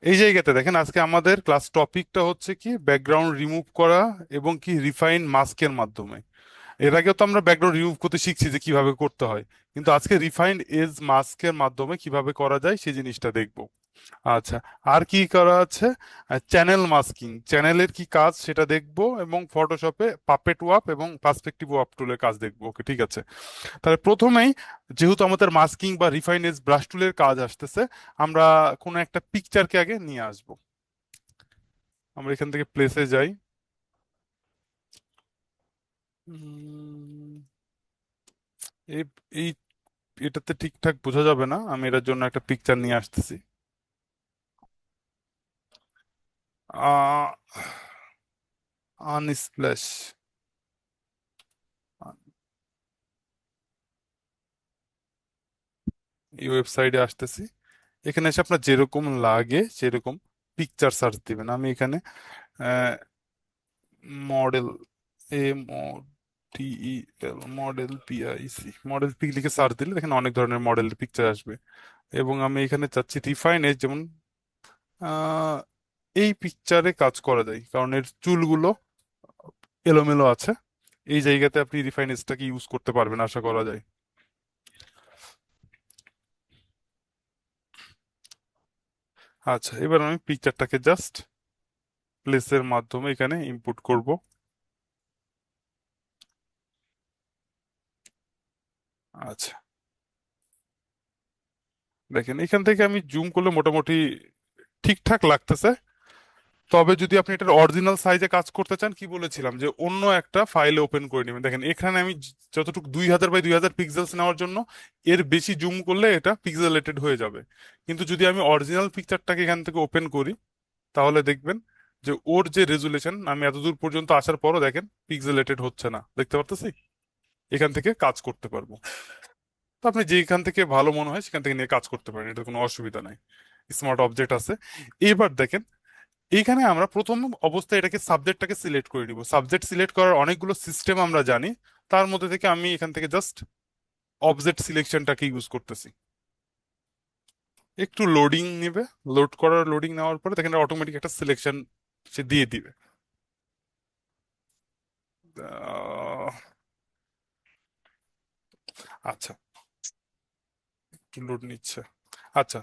এই জায়গাতে দেখেন আজকে আমাদের ক্লাস টপিকটা হচ্ছে কি ব্যাকগ্রাউন্ড রিমুভ করা এবং কি রিফাইন মাস্কের মাধ্যমে। এর আগেও তো আমরা ব্যাকগ্রাউন্ড রিমুভ করতে শিখছি যে কিভাবে করতে হয়, কিন্তু আজকে রিফাইন্ড এজ মাস্কের মাধ্যমে কিভাবে করা যায় সেই জিনিসটা দেখবো। আচ্ছা, আর কি করা আছে? চ্যানেল মাস্কিং, চ্যানেলের কি কাজ সেটা দেখবো, এবং ফটোশপে পাপেট ওয়াপ এবং পার্সপেক্টিভ ওয়াপ টুলের কাজ দেখবো। ওকে, ঠিক আছে। তাহলে প্রথমেই, যেহেতু আমাদের মাস্কিং বা রিফাইন এজ ব্রাশ টুলের কাজ আসতেছে, আমরা কোনো একটা পিকচারকে আগে নিয়ে আসবো। আমরা এখান থেকে প্লেসে যাই। উম, এই এই এটাতে ঠিকঠাক বোঝা যাবে না, আমি এটার জন্য একটা পিকচার নিয়ে আসতেছি। আনস্প্ল্যাশ, এই ওয়েবসাইটে আসতেছি। এখানে এসে আপনার যেরকম লাগে সেরকম পিকচার সার্চ দিবেন। আমি এখানে মডেল, এম ও টিই এল, মডেল পিআইসি, মডেল পিক লিখে সার্চ দিলে দেখেন অনেক ধরনের মডেলের পিকচার আসবে। এবং আমি এখানে চাচ্ছি রিফাইন এজ, যেমন আহ, এই পিকচারে কাজ করা যায় কারণ এর চুলগুলো এলোমেলো আছে। এই জায়গাতে আপনি রিফাইন এজটাকে ইউজ করতে পারবেন আশা করা যায়। আচ্ছা, এবার আমি পিকচারটাকে জাস্ট প্লেসের মাধ্যমে এখানে ইনপুট করব। আচ্ছা, দেখেন এখান থেকে আমি জুম করলে মোটামুটি ঠিকঠাক লাগতেছে। তবে যদি আপনি এটার অরিজিনাল সাইজে কাজ করতে চান, কি বলেছিলাম যে অন্য একটা ফাইলে ওপেন করে নেবেন। দেখেন এখানে আমি যতটুকু 2000 বাই 2000 পিক্সেলস নেওয়ার জন্য, এর বেশি জুম করলে এটা পিক্সেলেটেড হয়ে যাবে। কিন্তু যদি আমি অরিজিনাল পিকচারটাকে এখান থেকে ওপেন করি, তাহলে দেখবেন যে ওর যে রেজুলেশন, আমি এতদূর পর্যন্ত আসার পরও দেখেন পিক্সেলেটেড হচ্ছে না, দেখতে পারতেছি। এখান থেকে কাজ করতে পারবো। তো আপনি যেখান থেকে ভালো মনে হয় সেখান থেকে নিয়ে কাজ করতে পারেন, এটা কোনো অসুবিধা নাই। স্মার্ট অবজেক্ট আছে। এবার দেখেন, এইখানে আমরা প্রথম অবস্থায় এটাকে সাবজেক্টটাকে সিলেক্ট করে দিব। সাবজেক্ট সিলেক্ট করার অনেকগুলো সিস্টেম আমরা জানি, তার মধ্যে থেকে আমি এখান থেকে জাস্ট অবজেক্ট সিলেকশনটাকে ইউজ করতেছি। একটু লোডিং নেবে, লোডিং নেওয়ার পরে দেখেন অটোমেটিক একটা সিলেকশন সে দিয়ে দিবে। আহ, আচ্ছা, একটু লোড নিচ্ছে। আচ্ছা,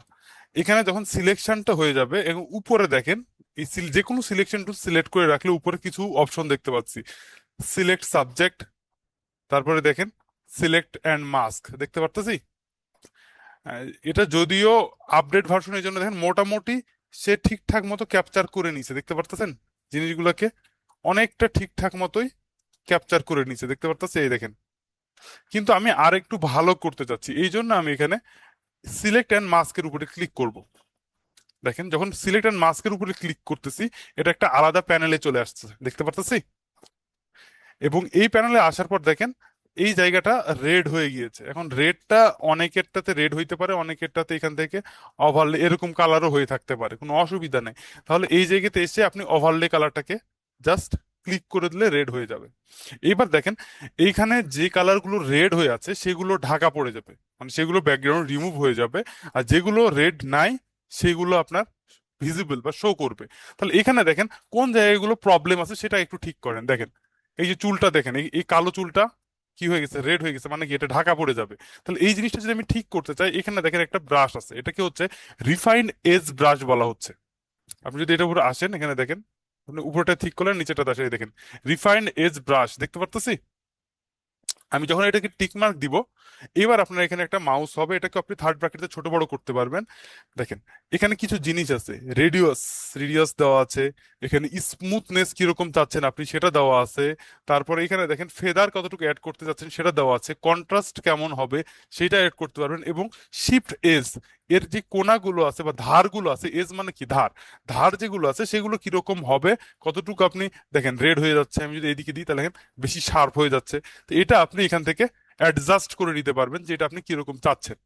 এখানে যখন সিলেকশনটা হয়ে যাবে এবং উপরে দেখেন, এই যে কোনো সিলেকশন টুল সিলেক্ট করে রাখলে উপরে কিছু অপশন দেখতে পাচ্ছি। সিলেক্ট সাবজেক্ট, তারপরে দেখেন সিলেক্ট অ্যান্ড মাস্ক দেখতে পারতেছি। এটা যদিও আপডেট ভার্সনের জন্য দেখেন মোটামুটি সে ঠিকঠাক মতো ক্যাপচার করে নিছে, দেখতে পারতেছেন জিনিসগুলোকে অনেকটা ঠিকঠাক মতোই ক্যাপচার করে নিছে, দেখতে পারতেছে এই দেখেন। কিন্তু আমি আর একটু ভালো করতে চাচ্ছি, এই জন্য আমি এখানে সিলেক্ট অ্যান্ড মাস্কের উপরে ক্লিক করব। দেখেন যখন সিলেক্ট অ্যান্ড মাস্কের উপরে ক্লিক করতেছি, এটা একটা আলাদা প্যানেলে চলে আসছে, দেখতে পারতেছি। এবং এই প্যানেলে আসার পর দেখেন এই জায়গাটা রেড হয়ে গিয়েছে। এখন রেডটা অনেকেরটাতে রেড হইতে পারে, অনেকেরটাতে এখান থেকে ওভারলে এরকম কালারও হয়ে থাকতে পারে, কোনো অসুবিধা নেই। তাহলে এই জায়গাতে এসে আপনি ওভারলে কালারটাকে জাস্ট ক্লিক করে দিলে রেড হয়ে যাবে। এইবার দেখেন এইখানে যে কালারগুলো রেড হয়ে আছে সেগুলো ঢাকা পড়ে যাবে, মানে সেগুলো ব্যাকগ্রাউন্ড রিমুভ হয়ে যাবে। আর যেগুলো রেড নাই সেগুলো আপনার ভিজিবল বা শো করবে। তাহলে এখানে দেখেন কোন জায়গাগুলো প্রবলেম আছে সেটা একটু ঠিক করেন। দেখেন এই যে চুলটা দেখেন, এই এই কালো চুলটা কি হয়ে গেছে, রেড হয়ে গেছে, মানে কি এটা ঢাকা পড়ে যাবে। তাহলে এই জিনিসটা যদি আমি ঠিক করতে চাই, এখানে দেখেন একটা ব্রাশ আছে, এটাকে হচ্ছে রিফাইন্ড এজ ব্রাশ বলা হচ্ছে। আপনি যদি এটা উপরে আসেন, এখানে দেখেন আপনি উপরটা ঠিক করলেন, নিচেটা আসে এই দেখেন রিফাইন্ড এজ ব্রাশ দেখতে পারতেছি। আমি যখন এটাকে টিক মার্ক দিব, এবার আপনার এখানে একটা মাউস হবে, এটাকে আপনি থার্ড ব্র্যাকেটে ছোট বড় করতে পারবেন। দেখেন এখানে কিছু জিনিস আছে, রেডিয়াস রেডিয়াস দেওয়া আছে, এখানে স্মুথনেস কিরকম চাচ্ছেন আপনি সেটা দেওয়া আছে। তারপরে এখানে দেখেন ফেদার কতটুকু অ্যাড করতে চাচ্ছেন সেটা দেওয়া আছে, কন্ট্রাস্ট কেমন হবে সেটা অ্যাড করতে পারবেন, এবং শিফট এজ, এর যে কোণাগুলো আছে বা ধারগুলো আছে, এজ মানে কি ধার, ধার যেগুলো আছে সেগুলো কিরকম হবে, কতটুকু আপনি দেখেন রেড হয়ে যাচ্ছে, আমি যদি এদিকে দিই তাহলে দেখেন বেশি শার্প হয়ে যাচ্ছে। তো এটা আপনি এখান থেকে অ্যাডজাস্ট করে নিতে পারবেন যে এটা আপনি কিরকম চাচ্ছেন।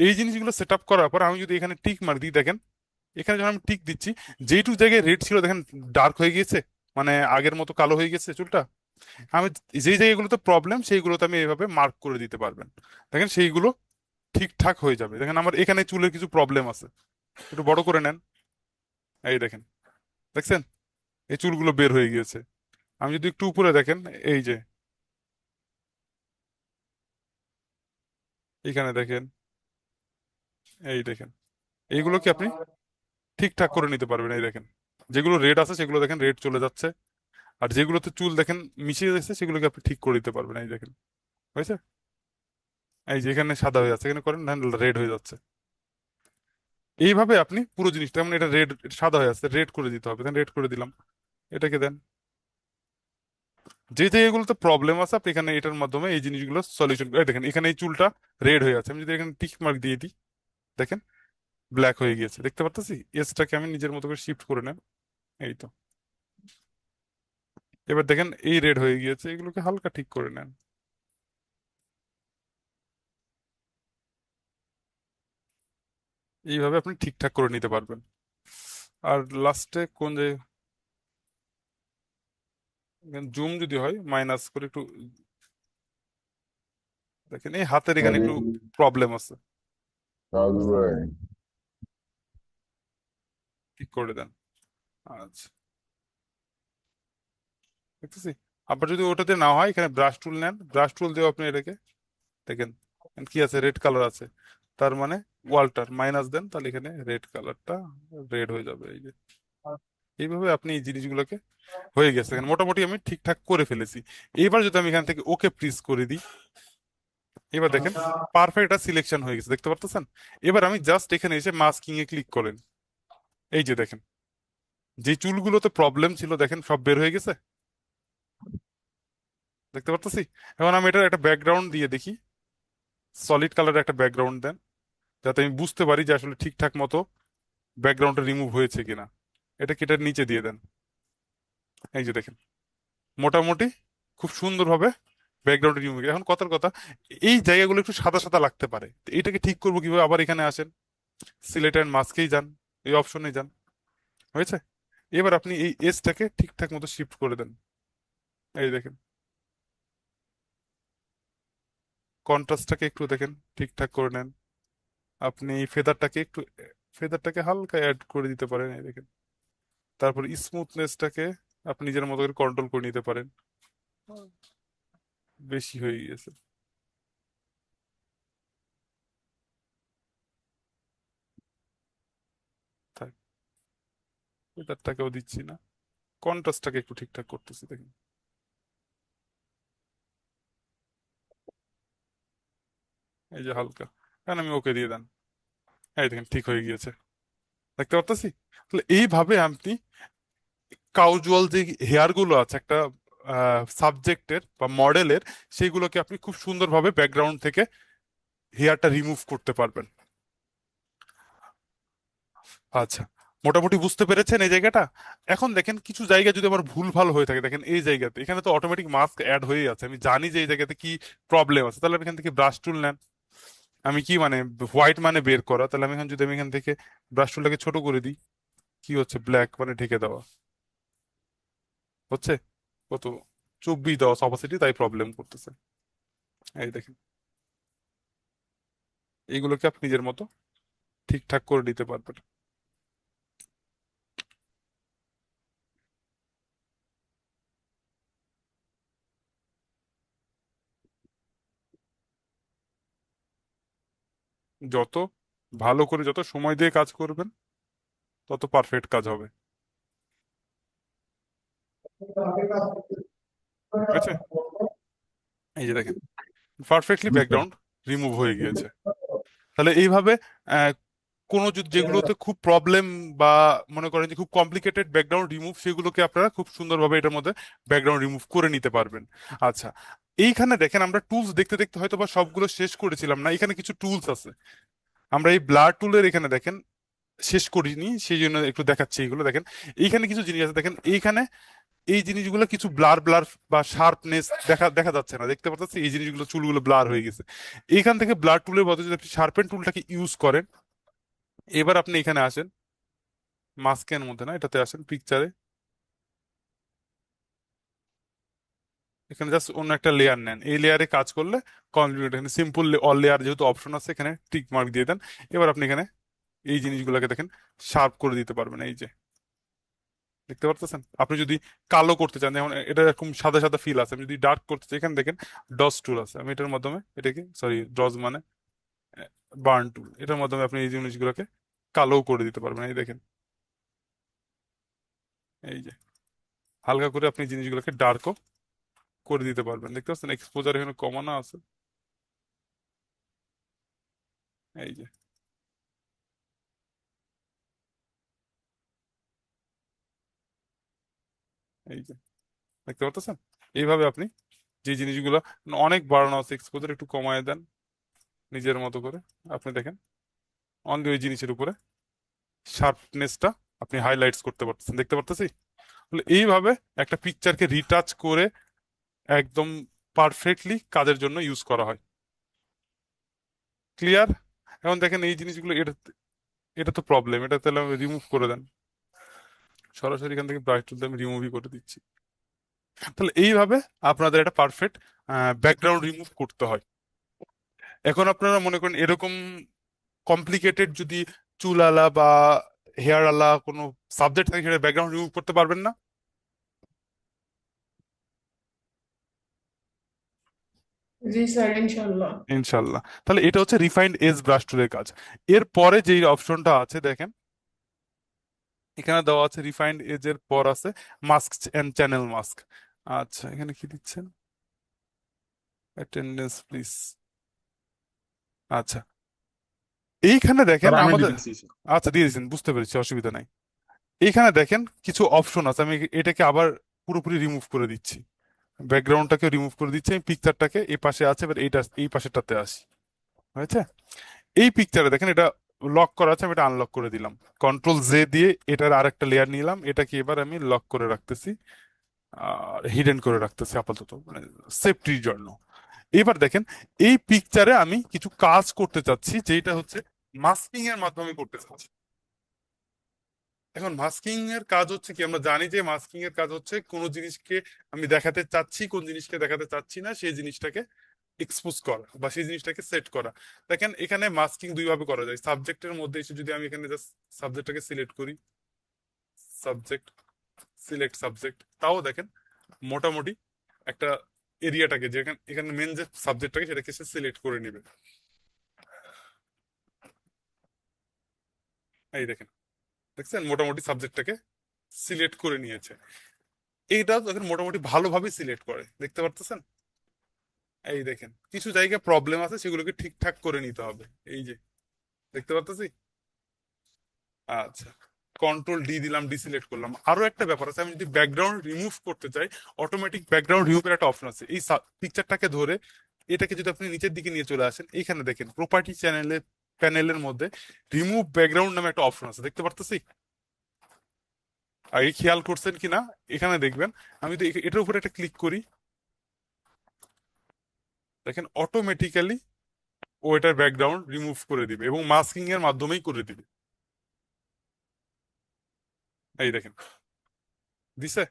এই জিনিসগুলো সেট আপ করার পর আমি যদি এখানে টিক মার দিই, দেখেন এখানে যখন আমি টিক দিচ্ছি, যেইটুকু জায়গায় রেড ছিল দেখেন ডার্ক হয়ে গিয়েছে, মানে আগের মতো কালো হয়ে গেছে চুলটা। আমি যেই জায়গাগুলোতে প্রবলেম সেইগুলোতে আমি এইভাবে মার্ক করে দিতে পারবেন। দেখেন সেইগুলো ঠিকঠাক হয়ে যাবে। দেখেন আমার এখানে চুলের কিছু প্রবলেম আছে, একটু বড় করে নেন। এই দেখেন, দেখছেন এই চুলগুলো বের হয়ে গিয়েছে। আমি যদি একটু উপরে দেখেন, এই যে এখানে দেখেন, এই দেখেন, এইগুলো কি আপনি ঠিকঠাক করে নিতে পারবেন। এই দেখেন, যেগুলো রেড আছে সেগুলো দেখেন রেড চলে যাচ্ছে, আর যেগুলোতে চুল দেখেন মিশিয়ে যাচ্ছে সেগুলোকে আপনি ঠিক করে দিতে পারবেন। এই দেখেন, হয়েছে? এই যে এখানে সাদা হয়ে যাচ্ছে, এখানে করেন রেড হয়ে যাচ্ছে। এইভাবে আপনি পুরো জিনিসটা, মানে এটা রেড, সাদা হয়ে আছে, রেড করে দিতে হবে, দেন রেড করে দিলাম। এটাকে দেন, যে জায়গাগুলোতে প্রবলেম আছে আপনি এখানে এটার মাধ্যমে এই জিনিসগুলো সলিউশন করে দেখেন। এখানে এই চুলটা রেড হয়ে আছে, আমি যদি এখানে টিক মার্ক দিয়ে দিই, দেখেন ব্ল্যাক হয়ে গিয়েছে, দেখতে পারতেছি? এজটাকে আমি নিজের মতো করে শিফট করে নেন, এই তো। এবার দেখেন এই রেড হয়ে গিয়েছে, এগুলোকে হালকা ঠিক করে নেন। এইভাবে আপনি ঠিকঠাক করে নিতে পারবেন। আর লাস্টে কোন যে জুম যদি হয় মাইনাস করে একটু, দেখেন এই হাতের এখানে একটু প্রবলেম আছে, ঠিক করে দেন। আচ্ছা, দেখতেছি। আবার যদি ওটাতে না হয়, এখানে ব্রাশ টুল নেন, ব্রাশ টুল দিয়ে আপনি এটাকে দেখেন কি আছে, রেড কালার আছে, তার মানে ওয়াল্টার মাইনাস দেন, তাহলে এখানে রেড কালারটা রেড হয়ে যাবে। এই যে এইভাবে আপনি এই জিনিসগুলোকে হয়ে গেছে, এখানে মোটামুটি আমি ঠিকঠাক করে ফেলেছি। এইবার যদি আমি এখান থেকে ওকে প্রেস করে দিই, এবার দেখেন পারফেক্ট একটা সিলেকশন হয়ে গেছে, দেখতে পারতেছেন? এবার আমি জাস্ট এখানে এসে মাস্কিং এ ক্লিক করেন, এই যে দেখেন যে চুলগুলোতে প্রবলেম ছিল দেখেন সব বের হয়ে গেছে, দেখতে পারতেছি? এখন আমি এটার একটা ব্যাকগ্রাউন্ড দিয়ে দেখি, সলিড কালারের একটা ব্যাকগ্রাউন্ড দেন, যাতে আমি বুঝতে পারি যে আসলে ঠিকঠাক মতো ব্যাকগ্রাউন্ডটা রিমুভ হয়েছে কিনা। এটা কেটে নিচে দিয়ে দেন, এই যে দেখেন মোটামুটি খুব সুন্দরভাবে ব্যাকগ্রাউন্ড রিমুভ। এখন কথার কথা, এই জায়গাগুলো একটু সাদা সাদা লাগতে পারে, তো এটাকে ঠিক করবো কিভাবে? আবার এখানে আসেন, সিলেক্ট অ্যান্ড মাস্কেই যান, এই অপশনে যান, হয়েছে? এবার আপনি এই এজটাকে ঠিকঠাক মতো শিফট করে দেন, এই দেখেন কন্ট্রাস্টটাকে একটু দেখেন ঠিকঠাক করে নেন। আপনি এই ফেদারটাকে একটু, ফেদারটাকে হালকা অ্যাড করে দিতে পারেন, এই দেখেন। তারপর স্মুথনেসটাকে আপনি নিজের মতো করে কন্ট্রোল করে নিতে পারেন, বেশি হয়ে গিয়েছে, থাক, ফেদারটাকেও দিচ্ছি না, কন্ট্রাস্টটাকে একটু ঠিকঠাক করতেছি, দেখেন এই যে হালকা, কারণ আমি ওকে দিয়ে দেন, এই দেখেন ঠিক হয়ে গিয়েছে, দেখতে পারতেছি? তাহলে এইভাবে আপনি কাউজুয়াল যে হেয়ার গুলো আছে একটা সাবজেক্টের বা মডেলের, সেইগুলোকে আপনি খুব সুন্দরভাবে ব্যাকগ্রাউন্ড থেকে হেয়ারটা রিমুভ করতে পারবেন। আচ্ছা, মোটামুটি বুঝতে পেরেছেন এই জায়গাটা? এখন দেখেন কিছু জায়গা যদি আমার ভুল ভাল হয়ে থাকে, দেখেন এই জায়গাতে এখানে তো অটোমেটিক মাস্ক অ্যাড হয়ে আছে, আমি জানি যে এই জায়গাতে কি প্রবলেম আছে, তাহলে আমি এখান থেকে ব্রাশ টুল নেন। আমি কি মানে হোয়াইট মানে বের করা, তাহলে আমি যদি আমি এখান থেকে ব্রাশ টুলটাকে ছোট করে দিই, কি হচ্ছে, ব্ল্যাক মানে ঢেকে দেওয়া হচ্ছে, কত 24 দেওয়া অপাসিটি, তাই প্রবলেম করতেছে। এই দেখেন এইগুলোকে আপনি নিজের মতো ঠিকঠাক করে নিতে পারবেন। যত ভালো করে, যত সময় দিয়ে কাজ করবেন, তত পারফেক্ট কাজ হবে, ঠিক আছে? এই যে দেখেন পারফেক্টলি ব্যাকগ্রাউন্ড রিমুভ হয়ে গিয়েছে। তাহলে এইভাবে আহ, কোনো যেগুলোতে খুব প্রবলেম বা মনে করেন যে খুব কমপ্লিকেটেড ব্যাকগ্রাউন্ড রিমুভ, সেগুলোকে আপনারা খুব সুন্দরভাবে এটার মধ্যে ব্যাকগ্রাউন্ড রিমুভ করে নিতে পারবেন। আচ্ছা, এইখানে দেখেন আমরা টুলস দেখতে দেখতে হয়তো বা সবগুলো শেষ করেছিলাম না, এখানে কিছু টুলস আছে। আমরা এই ব্লার টুলের এখানে দেখেন শেষ করিনি, সেই জন্য একটু দেখাচ্ছি এগুলো দেখেন। এইখানে কিছু জিনিস আছে দেখেন, এইখানে এই জিনিসগুলো কিছু ব্লার ব্লার বা শার্পনেস দেখা দেখা যাচ্ছে না, দেখতে পাচ্ছি এই জিনিসগুলো, চুলগুলো ব্লার হয়ে গেছে। এইখান থেকে ব্লার টুলের বদলে যদি আপনি শার্পেন টুলটাকে ইউজ করেন, এবার আপনি এখানে আসেন, মাস্কের মধ্যে না, এটাতে আসেন পিকচারে, এখানে জাস্ট অন্য একটা লেয়ার নেন, এই লেয়ারে কাজ করলে কমপ্লিট। এখানে সিম্পল অল লেয়ার যেহেতু অপশন আছে, এখানে টিক মার্ক দিয়ে দেন। এবার আপনি এখানে এই জিনিসগুলোকে দেখেন শার্প করে দিতে পারবেন, এই যে দেখতে পারতেছেন? আপনি যদি কালো করতে চান, যেমন এটা এরকম সাদা সাদা ফিল আছে, আমি যদি ডার্ক করতে চাই, এখানে দেখেন ডস টুল আছে, আমি এটার মাধ্যমে এটাকে, সরি ডজ মানে বার্ন টুল, এটার মাধ্যমে আপনি এই জিনিসগুলোকে কালো করে দিতে পারবেন। এই দেখেন, এই যে হালকা করে আপনি জিনিসগুলোকে ডার্কও করে দিতে পারবেন। দেখতে পাচ্ছেন এক্সপোজার এখানে কমানো আছে। এই যে, এই যে দেখতে পাচ্ছেন, এইভাবে আপনি যে জিনিসগুলো অনেক বাড়ানো আছে, এক্সপোজার একটু কমায় দেন নিজের মতো করে, আপনি দেখেন অনলি ওই জিনিসের উপরে শার্পনেসটা আপনি হাইলাইটস করতে পারতেছেন। দেখতে পারতেছি? তাহলে এইভাবে একটা পিকচারকে রিটাচ করে একদম পারফেক্টলি কাজের জন্য ইউজ করা হয়। ক্লিয়ার? এখন দেখেন এই জিনিসগুলো, এটা এটা তো প্রবলেম, এটা তাহলে রিমুভ করে দেন। সরাসরি এখান থেকে ব্রাইট টুল দিয়ে আমি রিমুভই করে দিচ্ছি। তাহলে এইভাবে আপনাদের একটা পারফেক্ট ব্যাকগ্রাউন্ড রিমুভ করতে হয়। এখন আপনারা মনে করেন এরকম কমপ্লিকেটেড যদি চুল আলা বা হেয়ার আলা কোনো সাবজেক্ট থাকে, সেটা ব্যাকগ্রাউন্ড রিমুভ করতে পারবেন না। জি স্যার, ইনশাল্লাহ। ইনশাল্লাহ। তাহলে এটা হচ্ছে রিফাইন্ড এজ ব্রাশ টুলের কাজ। এরপরে যেই অপশনটা আছে দেখেন, এখানে দেওয়া আছে রিফাইন্ড এজ এর পর আছে মাস্ক এন্ড চ্যানেল মাস্ক। আচ্ছা, এখানে কি দিচ্ছেন? Attendance please. আচ্ছা, এইখানে দেখেন স্যার আমি আমাদের, দিতেছি স্যার। আচ্ছা দিয়ে দিচ্ছেন, বুঝতে পেরেছি, অসুবিধা নাই। এইখানে দেখেন কিছু অপশন আছে, আমি এটাকে আবার পুরোপুরি রিমুভ করে দিচ্ছি, ব্যাকগ্রাউন্ডটাকে রিমুভ করে দিচ্ছি, আমি পিকচারটাকে এই পাশে আছে, এবার এইটা এই পাশেরটাতে আসি। হয়েছে? এই পিকচারে দেখেন এটা লক করা আছে, আমি এটা আনলক করে দিলাম, কন্ট্রোল জে দিয়ে এটার আরেকটা লেয়ার নিলাম, এটাকে এবার আমি লক করে রাখতেছি আর হিডেন করে রাখতেছি আপাতত, মানে সেফটির জন্য। এবার দেখেন এই পিকচারে আমি কিছু কাজ করতে চাচ্ছি, যেটা হচ্ছে মাস্কিং এর মাধ্যমে করতে চাচ্ছি। এখন মাস্কিং এর কাজ হচ্ছে কি, আমরা জানি যে মাস্কিং এর কাজ হচ্ছে কোন জিনিসকে আমি দেখাতে চাচ্ছি, কোন জিনিসকে দেখাতে চাচ্ছি না, সেই জিনিসটাকে এক্সপোজ করা বা সেই জিনিসটাকে সেট করা। দেখেন এখানে মাস্কিং দুই ভাবে করা যায়। সাবজেক্টের মধ্যে এসে যদি আমি এখানে জাস্ট সাবজেক্টটাকে সিলেক্ট করি, সাবজেক্ট, সিলেক্ট সাবজেক্ট, তাও দেখেন মোটামুটি একটা এরিয়াটাকে, যেখানে এখানে মেন যে সাবজেক্টটাকে সেটাকে সে সিলেক্ট করে নেবে। এই দেখেন, দেখছেন মোটামুটি সাবজেক্টটাকে সিলেক্ট করে নিয়েছে। এইটা দেখেন মোটামুটি ভালোভাবে সিলেক্ট করে, দেখতে পারতেছেন? এই দেখেন কিছু জায়গায় প্রবলেম আছে, সেগুলোকে ঠিকঠাক করে নিতে হবে। এই যে দেখতে পারতেছি। আচ্ছা, কন্ট্রোল ডি দিলাম, ডিসিলেক্ট করলাম। আরো একটা ব্যাপার আছে, আমি যদি ব্যাকগ্রাউন্ড রিমুভ করতে চাই, অটোমেটিক ব্যাকগ্রাউন্ড রিমুভের একটা অপশন আছে। এই পিকচারটাকে ধরে এটাকে যদি আপনি নিচের দিকে নিয়ে চলে আসেন, এইখানে দেখেন প্রপার্টি চ্যানেলে প্যানেলের মধ্যে রিমুভ ব্যাকগ্রাউন্ড নামে একটা অপশন আছে, দেখতে পারতেছি? আগে খেয়াল করছেন কিনা এখানে দেখবেন, আমি যদি এটার উপরে একটা ক্লিক করি, দেখেন অটোমেটিক্যালি ও এটার ব্যাকগ্রাউন্ড রিমুভ করে দিবে এবং মাস্কিং এর মাধ্যমেই করে দিবে। এই দেখেন, দিছে।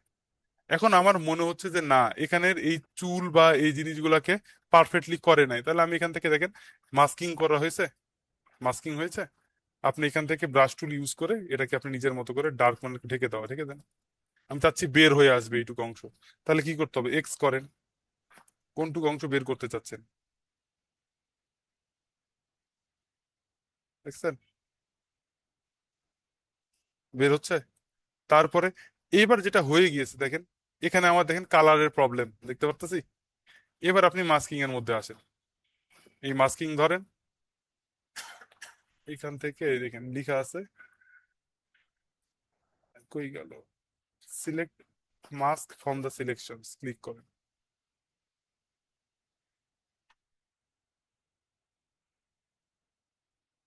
এখন আমার মনে হচ্ছে যে না, এখানের এই চুল বা এই জিনিসগুলাকে পারফেক্টলি করে নাই, তাহলে আমি এখান থেকে দেখেন মাস্কিং করা হয়েছে, মাস্কিং হয়েছে। আপনি এখান থেকে ব্রাশ টুল ইউজ করে এটাকে আপনি নিজের মতো করে ডার্ক মানে ঢেকে দেওয়া, ঢেকে দেন। আমি চাচ্ছি বের হয়ে আসবে এইটুকু অংশ, তাহলে কি করতে হবে? এক্স করেন, কোনটুকু অংশ বের করতে চাচ্ছেন, দেখছেন বের হচ্ছে। তারপরে এবার যেটা হয়ে গিয়েছে দেখেন, এখানে আমার দেখেন কালারের প্রবলেম দেখতে পারতেছি। এবার আপনি মাস্কিং এর মধ্যে আসেন, এই মাস্কিং ধরেন, এখান থেকে এই দেখেন লেখা আছে, কই গেল, select mask from the selections, click করেন।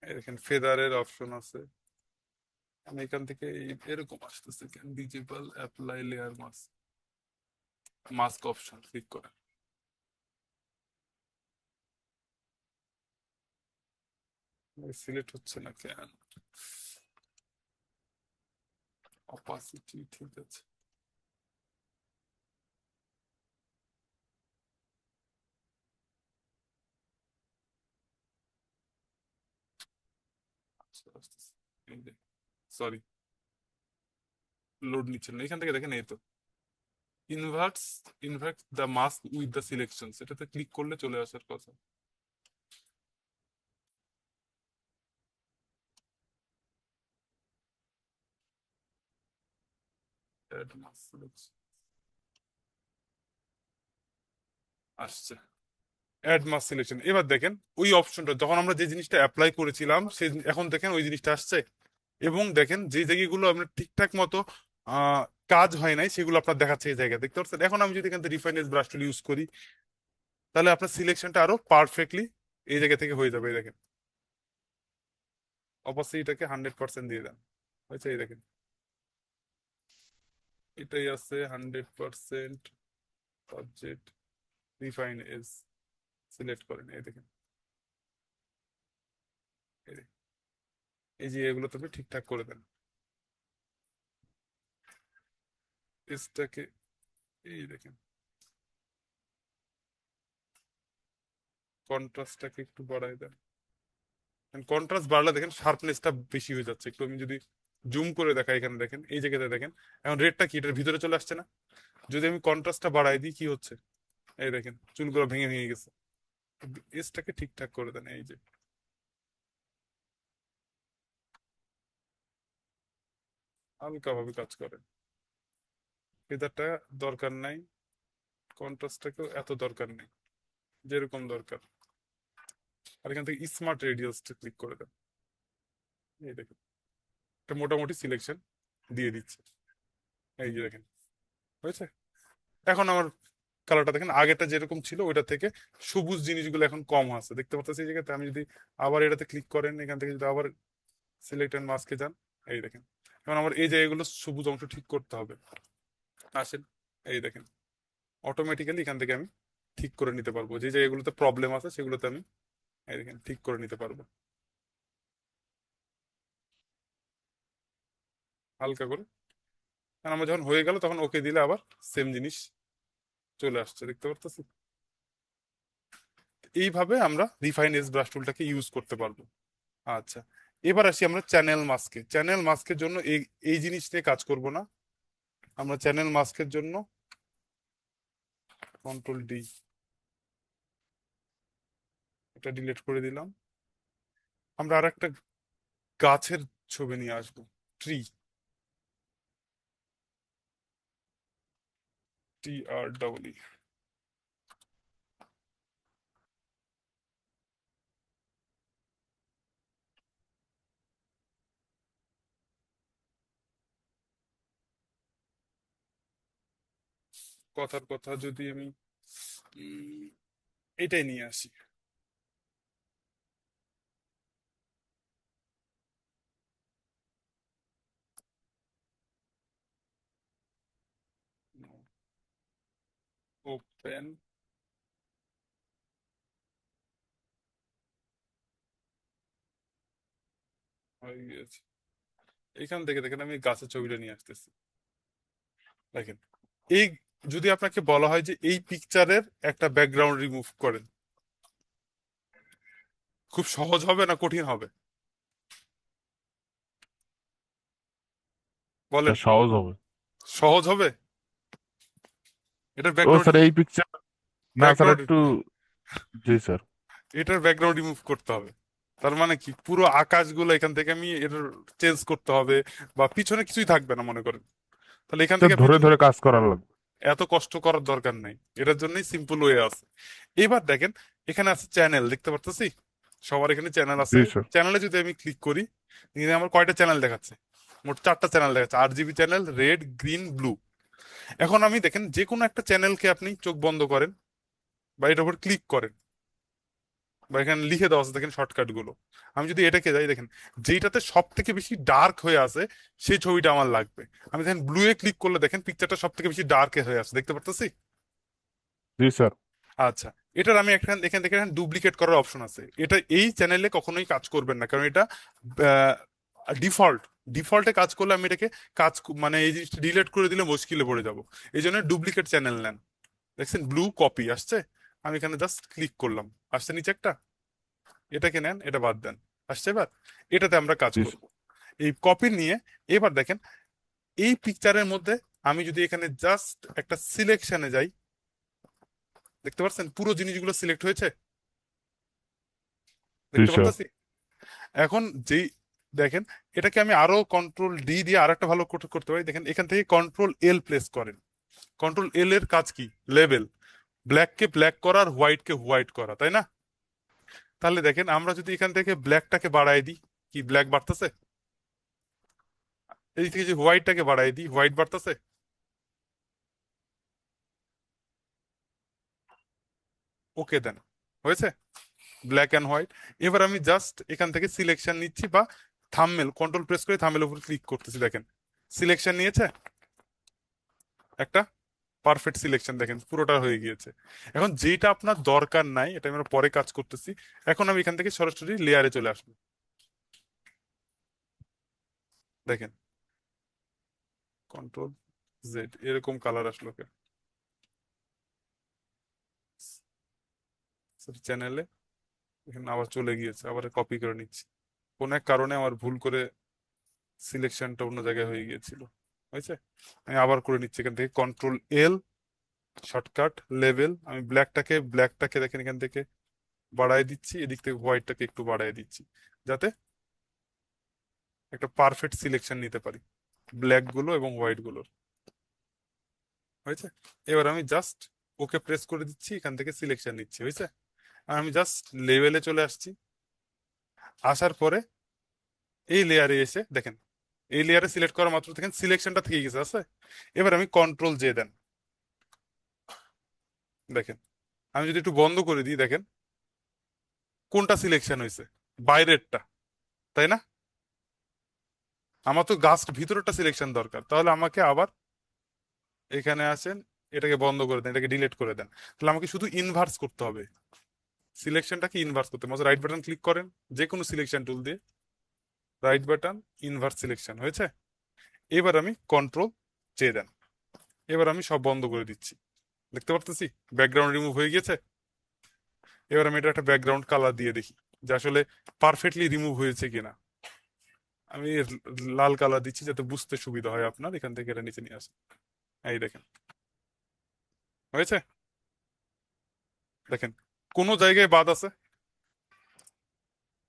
এই দেখেন ফেদারের অপশন আছে, আমি এখান থেকে এরকম আসতেছে কেন, digital apply layer mask, mask option click করেন। সিলেক্ট হচ্ছে না কেন? অপাসিটি ঠিক আছে। সরি, লোড নিচ্ছে না, এখান থেকে দেখেন এই তো inverts invert the mask with the selection, এটাতে ক্লিক করলে চলে আসার কথা। Add mask selection, আসছে অ্যাড মাস সিলেকশন। এবার দেখেন ওই অপশনটা যখন আমরা যে জিনিসটা অ্যাপ্লাই করেছিলাম সে এখন দেখেন ওই জিনিসটা আসছে। এবং দেখেন যে জায়গাগুলো আপনার ঠিকঠাক মতো আহ কাজ হয় নাই সেগুলো আপনার দেখাচ্ছে এই জায়গায়, দেখতে পাচ্ছেন। এখন আমি যদি এখান থেকে রিফাইন্ড ব্রাশ টুল ইউজ করি তাহলে আপনার সিলেকশনটা আরো পারফেক্টলি এই জায়গা থেকে হয়ে যাবে। এই দেখেন অপাসিটিটাকে 100% দিয়ে দেন, হয়েছে। এই দেখেন এটাই আছে 100% সাবজেক্ট রিফাইন এজ, সিলেক্ট করেন। এই দেখেন এই দেখেন, এই যে এগুলো তবে ঠিকঠাক করে দেন। এজটাকে এই দেখেন, কন্ট্রাস্টটাকে একটু বাড়ায় দেন। কন্ট্রাস্ট বাড়লে দেখেন শার্পনেসটা বেশি হয়ে যাচ্ছে। একটু আমি যদি জুম করে দেখাই, এখানে দেখেন এই জায়গাতে দেখেন এখন রেডটা কি এটার ভিতরে চলে আসছে না। যদি আমি কন্ট্রাস্টটা বাড়াই দিই কি হচ্ছে, এই দেখেন চুলগুলো ভেঙে ভেঙে গেছে। এজটাকে ঠিকঠাক করে দেন, এই যে হালকা ভাবে কাজ করে। ফেদারটা দরকার নাই, কন্ট্রাস্টটাকেও এত দরকার নেই, যেরকম দরকার। আর এখান থেকে স্মার্ট রেডিয়াসটা ক্লিক করে দেন। এই দেখেন একটা মোটামুটি সিলেকশন দিয়ে দিচ্ছে। এই যে দেখেন হয়েছে। এখন আমার কালারটা দেখেন আগেরটা যেরকম ছিল ওইটা থেকে সবুজ জিনিসগুলো এখন কম আছে, দেখতে পাচ্ছেন এই জায়গাতে। আমি যদি আবার এটাতে ক্লিক করেন, এখান থেকে যদি আবার সিলেক্ট এন্ড মাস্কে যান, এই দেখেন এখন আমার এই জায়গাগুলো সবুজ অংশ ঠিক করতে হবে। আসেন এই দেখেন অটোমেটিক্যালি এখান থেকে আমি ঠিক করে নিতে পারবো, যে জায়গাগুলোতে প্রবলেম আছে সেগুলোতে আমি এই দেখেন ঠিক করে নিতে পারবো হালকা করে। কারণ আমার যখন হয়ে গেল তখন ওকে দিলে আবার সেম জিনিস চলে আসছে, দেখতে পারতেছি। এইভাবে আমরা রিফাইন এজ ব্রাশ টুলটাকে ইউজ করতে পারবো। আচ্ছা, এবার আসি আমরা চ্যানেল মাস্কে। চ্যানেল মাস্কের জন্য এই এই জিনিস নিয়ে কাজ করব না। আমরা চ্যানেল মাস্কের জন্য কন্ট্রোল ডি, এটা ডিলিট করে দিলাম। আমরা আর একটা গাছের ছবি নিয়ে আসবো, ট্রি, TREE। কথার কথা যদি আমি উম, এটাই নিয়ে আসি, ওপেন, হয়ে গেছে। এখান থেকে দেখেন আমি গাছের ছবিটা নিয়ে আসতেছি। দেখেন এই যদি আপনাকে বলা হয় যে এই পিকচারের একটা ব্যাকগ্রাউন্ড রিমুভ করেন, খুব সহজ হবে না কঠিন হবে বলেন? সহজ হবে। সহজ হবে। এটার ও ব্যাকগ্রাউন্ড স্যার এই পিকচার, না স্যার ব্যাকগ্রাউন্ড একটু, জি স্যার। এটার ব্যাকগ্রাউন্ড রিমুভ করতে হবে। তার মানে কি পুরো আকাশগুলো এখান থেকে আমি এটার চেঞ্জ করতে হবে, বা পিছনে কিছুই থাকবে না মনে করেন, তাহলে এখান স্যার থেকে আপনি ধরে ধরে কাজ করার লাগবে। এত কষ্ট করার দরকার নাই, এটার জন্যই সিম্পল ওয়ে আছে। এবার দেখেন এখানে আছে চ্যানেল, দেখতে পারতেছি সবার এখানে চ্যানেল আছে। জি স্যার। চ্যানেলে যদি আমি ক্লিক করি এখানে আমার কয়টা চ্যানেল দেখাচ্ছে, মোট 4টা চ্যানেল দেখাচ্ছে, RGB channel, red, green, blue. এখন আমি দেখেন যে কোনো একটা চ্যানেলকে আপনি চোখ বন্ধ করেন বা এটার উপর ক্লিক করেন, বা এখানে লিখে দেওয়া আছে দেখেন শর্টকাট গুলো। আমি যদি এটাকে যাই দেখেন যেটাতে সব থেকে বেশি ডার্ক হয়ে আছে সেই ছবিটা আমার লাগবে। আমি দেখেন ব্লু এ ক্লিক করলে দেখেন পিকচারটা সব থেকে বেশি ডার্ক হয়ে আছে, দেখতে পারতেছি। জি স্যার। আচ্ছা, এটার আমি এখান এখান থেকে ডুপ্লিকেট করার অপশন আছে, এটা এই চ্যানেলে কখনোই কাজ করবেন না, কারণ এটা ডিফল্ট, ডিফল্টে কাজ করলে আমি এটাকে মানে এই জিনিসটা ডিলিট করে দিলে মুশকিলে পড়ে যাব। এই জন্য ডুপ্লিকেট চ্যানেল নেন। দেখছেন ব্লু কপি আসছে, আমি এখানে জাস্ট ক্লিক করলাম, আসছে নিচে একটা, এটাকে নেন, এটা বাদ দেন, আসছে। এবার এটাতে আমরা কাজ জি করব এই কপি নিয়ে। এবার দেখেন এই পিকচারের মধ্যে আমি যদি এখানে জাস্ট একটা সিলেকশনে যাই, দেখতে পাচ্ছেন পুরো জিনিসগুলো সিলেক্ট হয়েছে, জি দেখতে স্যার। পারতাছি। এখন যেই দেখেন, এটাকে আমি আরো কন্ট্রোল ডি দিয়ে আরেকটা ভালো করতে করতে পারি। দেখেন এখান থেকে কন্ট্রোল এল প্লেস করেন। কন্ট্রোল এল এর কাজ কি? লেভেল। ব্ল্যাককে ব্ল্যাক করা আর হোয়াইটকে হোয়াইট করা, তাই না? তাহলে দেখেন আমরা যদি এখান থেকে ব্ল্যাকটাকে বাড়াই দিই, কি ব্ল্যাক বাড়তেছে? এই থেকে যে হোয়াইটটাকে বাড়াই দিই, হোয়াইট বাড়তেছে। ওকে দেন, হয়েছে ব্ল্যাক অ্যান্ড হোয়াইট। এবার আমি জাস্ট এখান থেকে সিলেকশন নিচ্ছি, বা থাম্বনেল কন্ট্রোল প্রেস করে থাম্বনেলের উপর ক্লিক করতেছি। দেখেন সিলেকশন নিয়েছে, একটা পারফেক্ট সিলেকশন দেখেন পুরোটা হয়ে গিয়েছে। এখন যেটা আপনার দরকার নাই, এটা আমরা পরে কাজ করতেছি। এখন আমি এখান থেকে সরাসরি লেয়ারে চলে আসবো। দেখেন কন্ট্রোল জেড, এরকম কালার আসলো। চ্যানেলে এখানে আবার চলে গিয়েছে, আবার কপি করে নিচ্ছি। কোন এক কারণে আমার ভুল করে সিলেকশনটা অন্য জায়গায় হয়ে গিয়েছিল, হয়েছে। আমি আবার করে নিচ্ছি এখান থেকে কন্ট্রোল এল, শর্টকাট লেভেল। আমি ব্ল্যাকটাকে দেখেন এখান থেকে বাড়ায় দিচ্ছি, এদিক থেকে হোয়াইটটাকে একটু বাড়ায় দিচ্ছি, যাতে একটা পারফেক্ট সিলেকশন নিতে পারি ব্ল্যাক গুলো এবং হোয়াইট গুলোর, হয়েছে। এবার আমি জাস্ট ওকে প্রেস করে দিচ্ছি, এখান থেকে সিলেকশন নিচ্ছি, হয়েছে। আর আমি জাস্ট লেভেলে চলে আসছি। আসার পরে এই লেয়ারে এসে দেখেন, এই লেয়ারে সিলেক্ট করা মাত্র দেখেন সিলেকশনটা থেকে গেছে, আছে। এবার আমি কন্ট্রোল জে দেন, দেখেন আমি যদি একটু বন্ধ করে দিই, দেখেন কোনটা সিলেকশন হয়েছে? বাইরেরটা, তাই না? আমার তো গাছ ভিতরেরটা সিলেকশন দরকার, তাহলে আমাকে আবার এখানে আসেন, এটাকে বন্ধ করে দেন, এটাকে ডিলিট করে দেন। তাহলে আমাকে শুধু ইনভার্স করতে হবে, সিলেকশনটাকে ইনভার্স করতে হবে। রাইট বাটন ক্লিক করেন যে কোনো সিলেকশন টুল দিয়ে, রাইট বাটন ইনভার্স সিলেকশন, হয়েছে। এবার আমি কন্ট্রোল জে দেন, এবার আমি সব বন্ধ করে দিচ্ছি, দেখতে পারতেছি ব্যাকগ্রাউন্ড রিমুভ হয়ে গেছে। এবার আমি এটা একটা ব্যাকগ্রাউন্ড কালার দিয়ে দেখি যে আসলে পারফেক্টলি রিমুভ হয়েছে কিনা। আমি লাল কালার দিচ্ছি যাতে বুঝতে সুবিধা হয় আপনার। এখান থেকে এটা নিচে নিয়ে আসে, এই দেখেন হয়েছে। দেখেন কোনো জায়গায় বাদ আছে?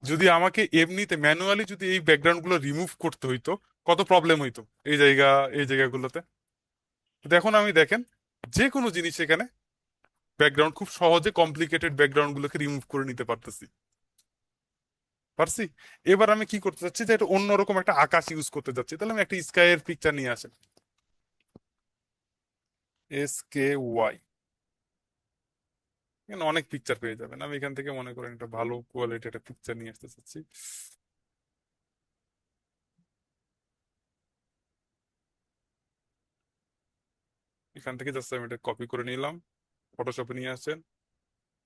যদি আমাকে এমনিতে ম্যানুয়ালি যদি এই ব্যাকগ্রাউন্ড গুলো রিমুভ করতে হইতো, কত প্রবলেম হইতো এই জায়গা, এই জায়গাগুলোতে। কিন্তু এখন আমি দেখেন যে কোনো জিনিস এখানে ব্যাকগ্রাউন্ড খুব সহজে কমপ্লিকেটেড ব্যাকগ্রাউন্ড গুলোকে রিমুভ করে নিতে পারতেছি, পারছি। এবার আমি কি করতে চাচ্ছি, যে এটা অন্যরকম একটা আকাশ ইউজ করতে যাচ্ছি। তাহলে আমি একটা স্কাইয়ের পিকচার নিয়ে আসেন, SKY, এখানে অনেক পিকচার পেয়ে যাবেন। আমি এখান থেকে মনে করেন একটা ভালো কোয়ালিটি একটা পিকচার নিয়ে আসতে চাচ্ছি। এখান থেকে জাস্ট আমি এটা কপি করে নিলাম, ফটোশপে নিয়ে আসেন,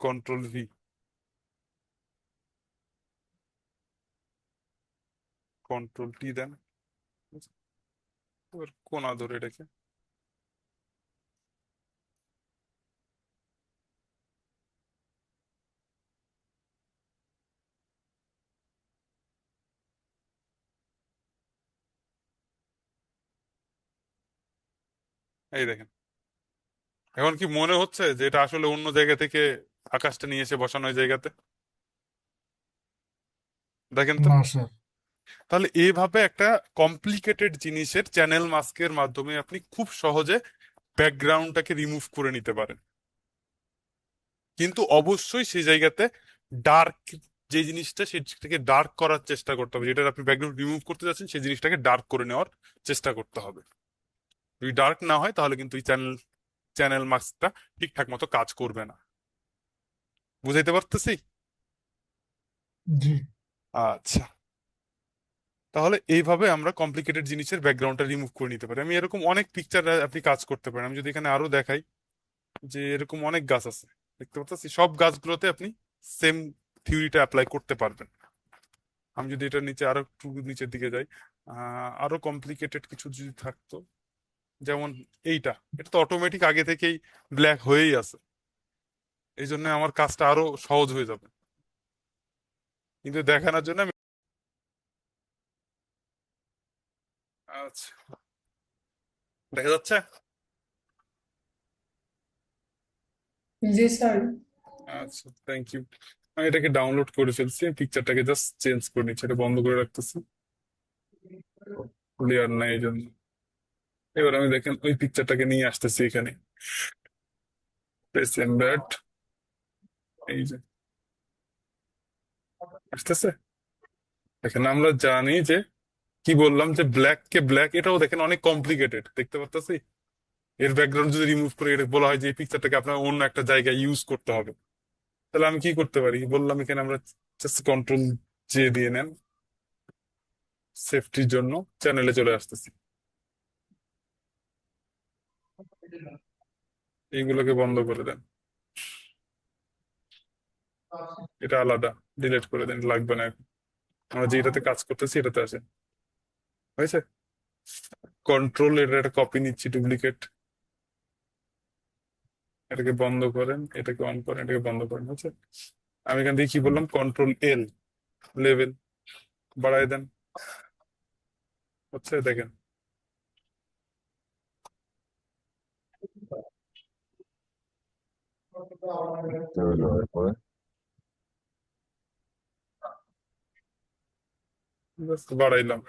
কন্ট্রোল ভি, কন্ট্রোল টি দেন। এবার কোনা ধরে রেখে এই দেখেন। এখন কি মনে হচ্ছে যে এটা আসলে অন্য জায়গা থেকে আকাশটা নিয়ে এসে বসানো ওই জায়গাতে? দেখেন তো। না স্যার। তাহলে এইভাবে একটা কমপ্লিকেটেড জিনিসের চ্যানেল মাস্কের মাধ্যমে আপনি খুব সহজে ব্যাকগ্রাউন্ডটাকে রিমুভ করে নিতে পারেন। কিন্তু অবশ্যই সেই জায়গাতে ডার্ক যে জিনিসটা, সেটাকে ডার্ক করার চেষ্টা করতে হবে। যেটা আপনি ব্যাকগ্রাউন্ড রিমুভ করতে যাচ্ছেন সেই জিনিসটাকে ডার্ক করে নেওয়ার চেষ্টা করতে হবে। যদি ডার্ক না হয় তাহলে কিন্তু এই চ্যানেল মাস্কটা ঠিকঠাক মতো কাজ করবে না। বুঝাইতে পারতেছি? জি। আচ্ছা, তাহলে এইভাবে আমরা কমপ্লিকেটেড জিনিসের ব্যাকগ্রাউন্ডটা রিমুভ করে নিতে পারি। আমি এরকম অনেক পিকচার আপনি কাজ করতে পারেন। আমি যদি এখানে আরো দেখাই, যে এরকম অনেক গাছ আছে, দেখতে পাচ্ছি সব গাছগুলোতে আপনি সেম থিওরিটা অ্যাপ্লাই করতে পারবেন। আমি যদি এটা নিচে আরো একটু নিচের দিকে যাই, আরো কমপ্লিকেটেড কিছু যদি থাকতো, যেমন এইটা, এটা তো অটোমেটিক আগে থেকেই ব্ল্যাক হয়েই আছে, এই জন্য আমার কাজটা আরো সহজ হয়ে যাবে। কিন্তু দেখানোর জন্য আমি, আচ্ছা দেখা যাচ্ছে? জি স্যার। আচ্ছা, থ্যাংক ইউ। আমি এটাকে ডাউনলোড করে ফেলছি, পিকচারটাকে জাস্ট চেঞ্জ করে নিচ্ছি, এটা বন্ধ করে রাখতেছি, ক্লিয়ার নাই এই জন্য। এবার আমি দেখেন ওই পিকচারটাকে নিয়ে আসতেছি এখানে, প্রেস এমবেড, এই যে আসতেছে। দেখেন আমরা জানি যে কি বললাম যে ব্ল্যাক কে ব্ল্যাক, এটাও দেখেন অনেক কমপ্লিকেটেড দেখতে পারতেছি। এর ব্যাকগ্রাউন্ড যদি রিমুভ করে এটা বলা হয় যে এই পিকচারটাকে আপনার অন্য একটা জায়গায় ইউজ করতে হবে, তাহলে আমি কি করতে পারি বললাম, এখানে আমরা জাস্ট কন্ট্রোল জে দিয়ে নেন, সেফটির জন্য চ্যানেলে চলে আসতেছি, এইগুলোকে বন্ধ করে দেন, এটা আলাদা, ডিলিট করে দেন, লাগবে না এখন। আমরা যেটাতে কাজ করতেছি এটাতে আসে, হয়েছে। কন্ট্রোল এর একটা কপি নিচ্ছি, ডুপ্লিকেট, এটাকে বন্ধ করেন, এটাকে অন করেন, এটাকে বন্ধ করেন, হয়েছে। আমি এখান থেকে কি বললাম, কন্ট্রোল এল, লেভেল বাড়ায় দেন, হচ্ছে দেখেন। পরে Just বাড়াইলাম,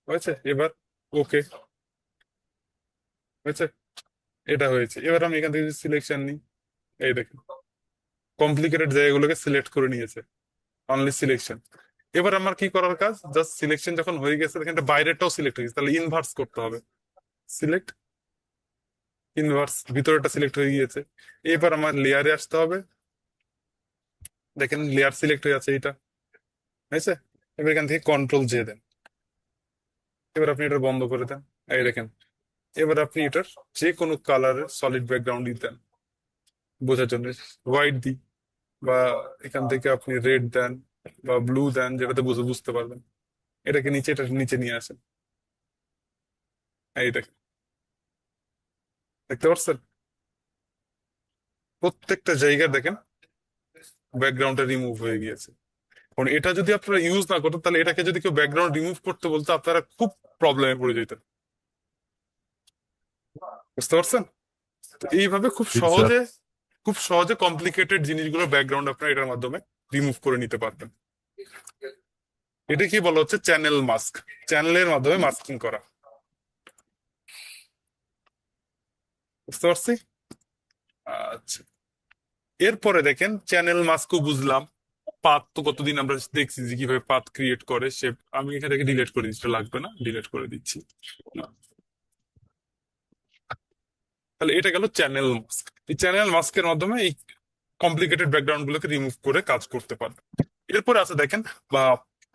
হয়েছে। এবার ওকে, হয়েছে, এটা হয়েছে। এবার আমি এখান থেকে সিলেকশন নিই, এই দেখেন কমপ্লিকেটেড জায়গাগুলোকে সিলেক্ট করে নিয়েছে, অনলি সিলেকশন। এবার আমার কি করার কাজ, জাস্ট সিলেকশন যখন হয়ে গেছে দেখেন এটা বাইরেটাও সিলেক্ট হয়ে গেছে, তাহলে ইনভার্স করতে হবে, সিলেক্ট ইনভার্স, ভিতরেটা সিলেক্ট হয়ে গিয়েছে। এবার আমার লেয়ারে আসতে হবে, দেখেন লেয়ার সিলেক্ট হয়ে আছে এইটা, হয়েছে। এবার এখান থেকে কন্ট্রোল জে দেন, এবার আপনি এটা বন্ধ করে দেন, এই দেখেন। এবার আপনি এটার যে কোনো কালারের সলিড ব্যাকগ্রাউন্ড দেন বোঝার জন্য, হোয়াইট দিই, বা এখান থেকে আপনি রেড দেন বা ব্লু দেন, যেটাতে বুঝে বুঝতে পারবেন। এটাকে নিচে, এটা নিচে নিয়ে আসেন, এই দেখেন, দেখতে পাচ্ছেন প্রত্যেকটা জায়গায় দেখেন ব্যাকগ্রাউন্ডটা রিমুভ হয়ে গিয়েছে। কারণ এটা যদি আপনারা ইউজ না করতেন, তাহলে এটাকে যদি কেউ ব্যাকগ্রাউন্ড রিমুভ করতে বলতো আপনারা খুব প্রবলেমে পড়ে যেতেন, বুঝতে পারছেন। তো এইভাবে জি স্যার। খুব সহজে কমপ্লিকেটেড জিনিসগুলো ব্যাকগ্রাউন্ড আপনারা এটার মাধ্যমে রিমুভ করে নিতে পারবেন। এটা কি বলা হচ্ছে, চ্যানেল মাস্ক, চ্যানেলের মাধ্যমে মাস্কিং করা, বুঝতে পারছি। আচ্ছা, এরপরে দেখেন চ্যানেল মাস্কও বুঝলাম, পাথ তো কতদিন আমরা দেখছি যে কিভাবে পাথ ক্রিয়েট করে সে। আমি এখান থেকে ডিলিট করে দিচ্ছি, এটা লাগবে না, ডিলিট করে দিচ্ছি। তাহলে এটা গেল চ্যানেল মাস্ক। এই চ্যানেল মাস্কের মাধ্যমে এই কমপ্লিকেটেড ব্যাকগ্রাউন্ড গুলোকে রিমুভ করে কাজ করতে পারবে। এরপরে আছে দেখেন বা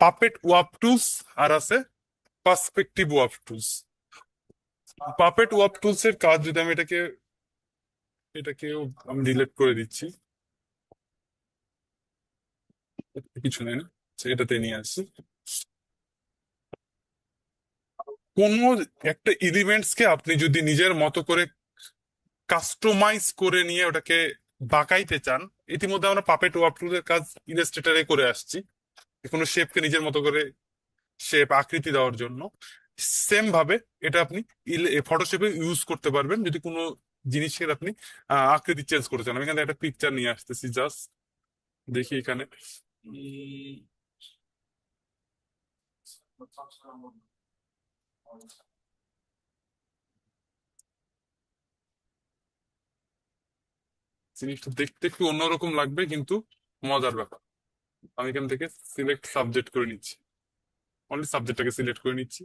পাপেট ওয়াপ টুলস, আর আছে perspective ওয়াপ tools. Puppet warp tools এর কাজ যদি আমি এটাকেও আমি ডিলিট করে দিচ্ছি, কিছু নেই না, আচ্ছা, এটাতে নিয়ে আসছি। কোন একটা এলিমেন্টস কে আপনি যদি নিজের মতো করে কাস্টমাইজ করে নিয়ে ওটাকে বাঁকাইতে চান, ইতিমধ্যে আমরা পাপেট ওয়ার্ক টুলের কাজ ইলাস্ট্রেটরে করে আসছি, কোনো শেপকে নিজের মতো করে শেপ আকৃতি দেওয়ার জন্য। সেম ভাবে এটা আপনি ফটোশপে ইউজ করতে পারবেন যদি কোনো জিনিসের আপনি আকৃতি চেঞ্জ করতে চান। আমি এখানে একটা পিকচার নিয়ে আসতেছি, জাস্ট দেখি এখানে। জিনিসটা দেখতে একটু অন্যরকম লাগবে কিন্তু মজার ব্যাপার। আমি এখান থেকে সিলেক্ট সাবজেক্ট করে নিচ্ছি, অনলি সাবজেক্টটাকে সিলেক্ট করে নিচ্ছি,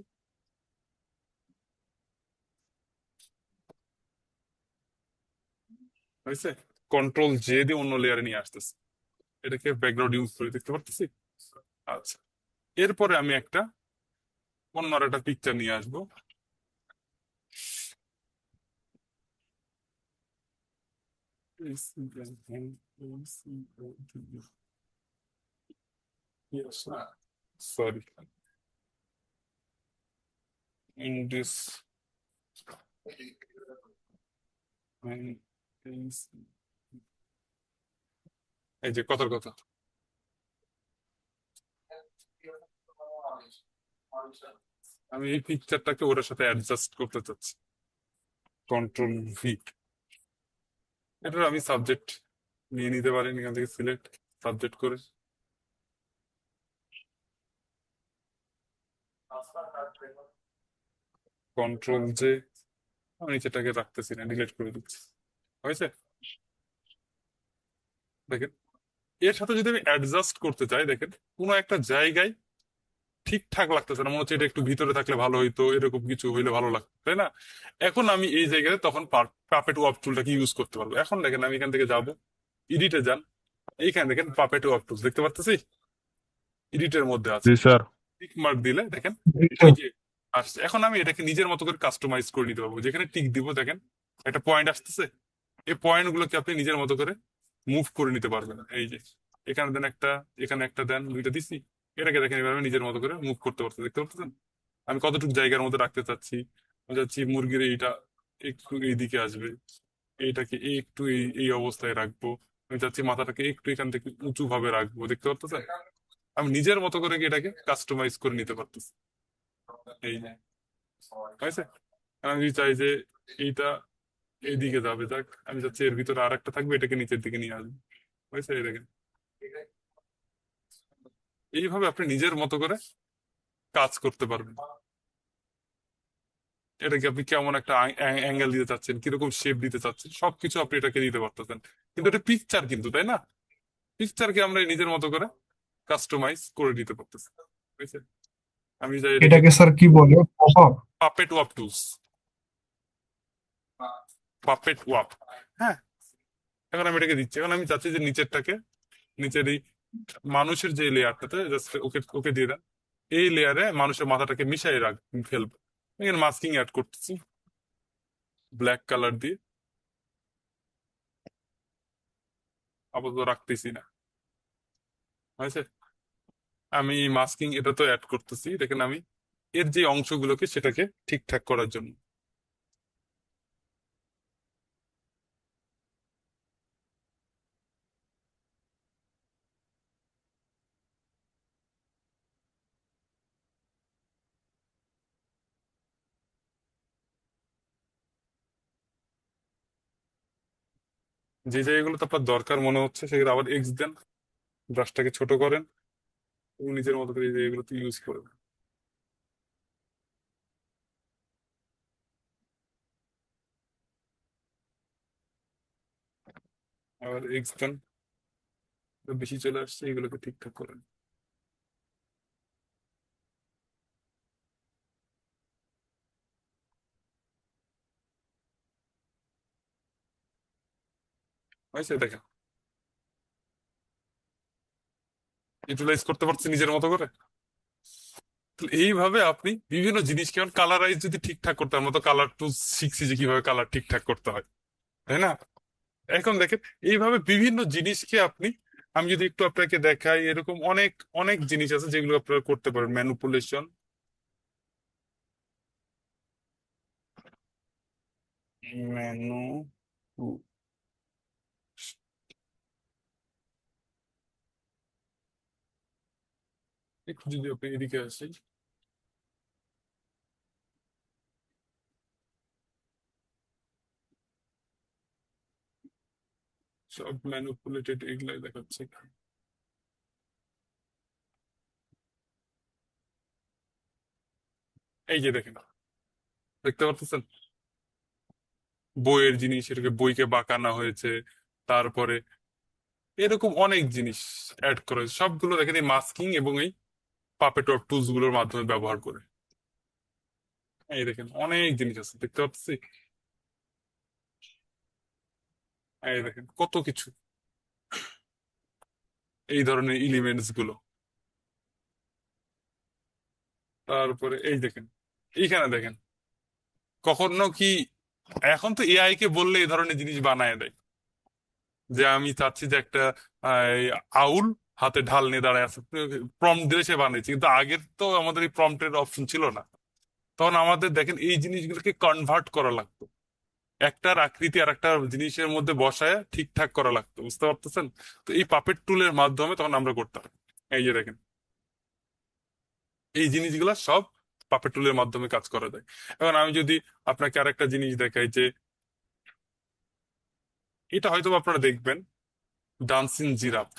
হয়েছে। কন্ট্রোল জে দিয়ে অন্য লেয়ারে নিয়ে আসতেছি, এটাকে ব্যাকগ্রাউন্ড ইউজ করে দেখতে পারতেছি। আচ্ছা, এরপরে আমি অন্য আর একটা পিকচার নিয়ে আসবো। সরি, ইন দিস, এই যে কথার কথা, আমি এই পিকচারটাকে ওটার সাথে অ্যাডজাস্ট করতে চাচ্ছি, কন্ট্রোল ভি, এটার আমি সাবজেক্ট নিয়ে নিতে পারি এখান থেকে সিলেক্ট সাবজেক্ট করে। কন্ট্রোল জে, আমি নিচেটাকে রাখতেছি না, ডিলিট করে দিচ্ছি। হয়েছে? দেখেন এর সাথে যদি আমি অ্যাডজাস্ট করতে চাই, দেখেন কোনো একটা জায়গায় ঠিকঠাক লাগতেছে না, মনে হচ্ছে এটা একটু ভিতরে থাকলে ভালো হইতো, এরকম কিছু হইলে ভালো লাগতো, তাই না? এখন আমি এই জায়গায় তখন পাপেট ওয়ার্ক টুলটাকে ইউজ করতে পারবো। এখন দেখেন আমি এখান থেকে যাব, এডিটে যান, এইখানে দেখেন পাপেট ওয়ার্ক টুলস দেখতে পারতেছি, এডিটের মধ্যে আছে, জি স্যার। টিক মার্ক দিলে দেখেন জি এই স্যার। যে আসছে। এখন আমি এটাকে নিজের মতো করে কাস্টমাইজ করে নিতে পারবো, যেখানে টিক দিব দেখেন একটা পয়েন্ট আসতেছে, এই পয়েন্ট গুলোকে আপনি নিজের মতো করে মুভ করে নিতে পারবেন। এই যে এখানে দেন একটা, এখানে একটা দেন, দুইটা দিছি, এটাকে দেখেন এভাবে নিজের মতো করে মুভ করতে পারতেছে, দেখতে পাচ্ছেন আমি কতটুকু জায়গার মধ্যে রাখতে চাচ্ছি। আমি চাচ্ছি মুরগির এইটা একটু এইদিকে আসবে, এইটাকে একটু এই এই অবস্থায় রাখবো, আমি চাচ্ছি মাথাটাকে একটু এখান থেকে উঁচু ভাবে রাখবো, দেখতে পাচ্ছেন আমি নিজের মতো করে এটাকে কাস্টমাইজ করে নিতে পারতেছি। এই যে হয়েছে। আর আমি যদি চাই যে এইটা এইদিকে যাবে, যাক আমি চাচ্ছি এর ভিতরে আর একটা থাকবে, এটাকে নিচের দিকে নিয়ে আসবে। হয়েছে? এই দেখেন এইভাবে আপনি নিজের মতো করে কাজ করতে পারবেন। এটাকে আপনি কেমন একটা অ্যাঙ্গেল দিতে চাচ্ছেন, কিরকম শেপ দিতে চাচ্ছেন, সবকিছু আপনি এটাকে দিতে পারতেছেন। কিন্তু এটা পিকচার কিন্তু, তাই না? পিকচারকে আমরা নিজের মতো করে কাস্টমাইজ করে দিতে পারতেছি। বুঝছেন? আমি চাই এটাকে এটাকে স্যার কি বলে? Pop up? Puppet warp tools, puppet warp. হ্যাঁ, এখন আমি এটাকে দিচ্ছি, এখন আমি চাচ্ছি যে নিচেরটাকে, নিচের এই মানুষের যে লেয়ারটাতে জাস্ট ওকে ওকে দিয়ে দেন, এই লেয়ারে মানুষের মাথাটাকে মিশাই ফেলবো। এখানে মাস্কিং অ্যাড করতেছি ব্ল্যাক কালার দিয়ে, আপাতত রাখতেছি না। হয়েছে? আমি মাস্কিং এটা তো অ্যাড করতেছি, দেখেন আমি এর যে অংশগুলোকে সেটাকে ঠিকঠাক করার জন্য। যে জায়গাগুলোতে আপনার দরকার মনে হচ্ছে সেগুলো আবার এক্স দেন, ব্রাশটাকে ছোট করেন এবং নিজের মতো করে এই জায়গাগুলোতে ইউজ করেন। আবার এক্স দেন, বেশি চলে আসছে, এগুলোকে ঠিকঠাক করেন। হয়েছে? দেখেন ইউটিলাইজ করতে পারছি নিজের মতো করে। তো এইভাবে আপনি বিভিন্ন জিনিসকে কালারাইজ যদি ঠিকঠাক করতে হয়, আমরা তো কালার টু শিখছি যে কিভাবে কালার ঠিকঠাক করতে হয়, তাই না? এখন দেখেন এইভাবে বিভিন্ন জিনিসকে আপনি, আমি যদি একটু আপনাকে দেখাই, এরকম অনেক অনেক জিনিস আছে যেগুলো আপনারা করতে পারেন। ম্যানুপুলেশন, ম্যানু, একটু যদি আপনি এদিকে আসি, সব ম্যানুপুলেটেড এগুলাই দেখাচ্ছে। এই যে দেখেন, দেখতে পাচ্ছেন বইয়ের জিনিস, এটাকে বইকে বাঁকানো হয়েছে, তারপরে এরকম অনেক জিনিস অ্যাড করা হয়েছে, সবগুলো দেখেন এই মাস্কিং এবং এই পাপেট ওয়ার্ক টুলস গুলোর মাধ্যমে ব্যবহার করে। এই দেখেন অনেক জিনিস আছে, দেখতে পাচ্ছি এই দেখেন কত কিছু, এই ধরনের এলিমেন্টস গুলো। তারপরে এই দেখেন, এইখানে দেখেন কখনো কি, এখন তো এআই কে বললে এই ধরনের জিনিস বানায় দেয়, যে আমি চাচ্ছি যে একটা এই আউল হাতে ঢাল নিয়ে দাঁড়ায় আছে, প্রম্পট দিলে সে বানিয়েছে। কিন্তু আগের তো আমাদের এই প্রম্পটের অপশন ছিল না, তখন আমাদের দেখেন এই জিনিসগুলোকে কনভার্ট করা লাগতো, একটার আকৃতি আর একটা জিনিসের মধ্যে বসায় ঠিকঠাক করা লাগতো, বুঝতে পারতেছেন? তো এই পাপেট টুলের মাধ্যমে তখন আমরা করতাম। এই যে দেখেন এই জিনিসগুলো সব পাপেট টুলের মাধ্যমে কাজ করা যায়। এখন আমি যদি আপনাকে আরেকটা জিনিস দেখাই, যে এটা হয়তো আপনারা দেখবেন, ডান্সিং জিরাফ,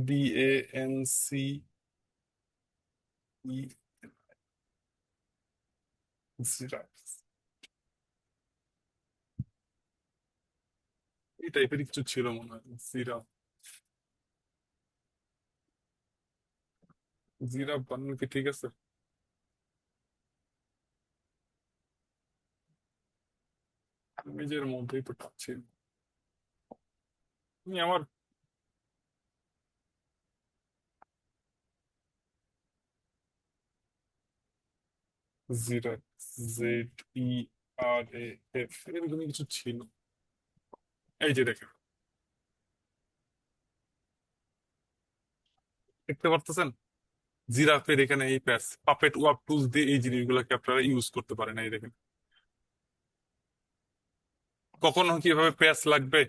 DANCE, জিরাফ, এই টাইপের কিছু ছিল মনে হয়, জিরাফ। জিরাফ বানানো কি ঠিক আছে? নিজের মধ্যেই তো পাচ্ছি না। আমি আমার জিরাফ, ZERAF, এরকম কিছু ছিল। এই যে দেখেন, দেখতে পারতেছেন, জিরাফের এখানে এই প্যাচ, পাপেট ওয়ার্ক টুলস দিয়ে এই জিনিসগুলোকে আপনারা ইউজ করতে পারেন। এই দেখেন, কখনো কিভাবে প্যাচ লাগবে,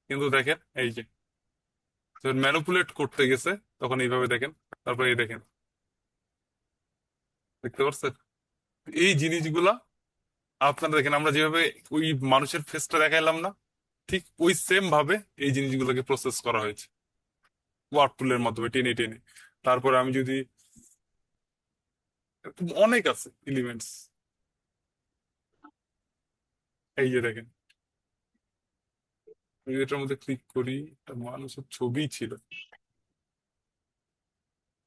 কিন্তু দেখেন এই যে ম্যানুপুলেট করতে গেছে, তখন এইভাবে দেখেন, তারপর এই দেখেন, দেখতে পাচ্ছেন এই জিনিসগুলা। আপনারা দেখেন, আমরা যেভাবে ওই মানুষের ফেসটা দেখাইলাম না, ঠিক ওই সেম ভাবে এই জিনিসগুলোকে প্রসেস করা হয়েছে ওয়ার্ক টুলের মাধ্যমে, টেনে টেনে। তারপরে আমি যদি, অনেক আছে এলিমেন্টস। এই যে দেখেন, আমি যদি এটার মধ্যে ক্লিক করি, একটা মানুষের ছবি ছিল।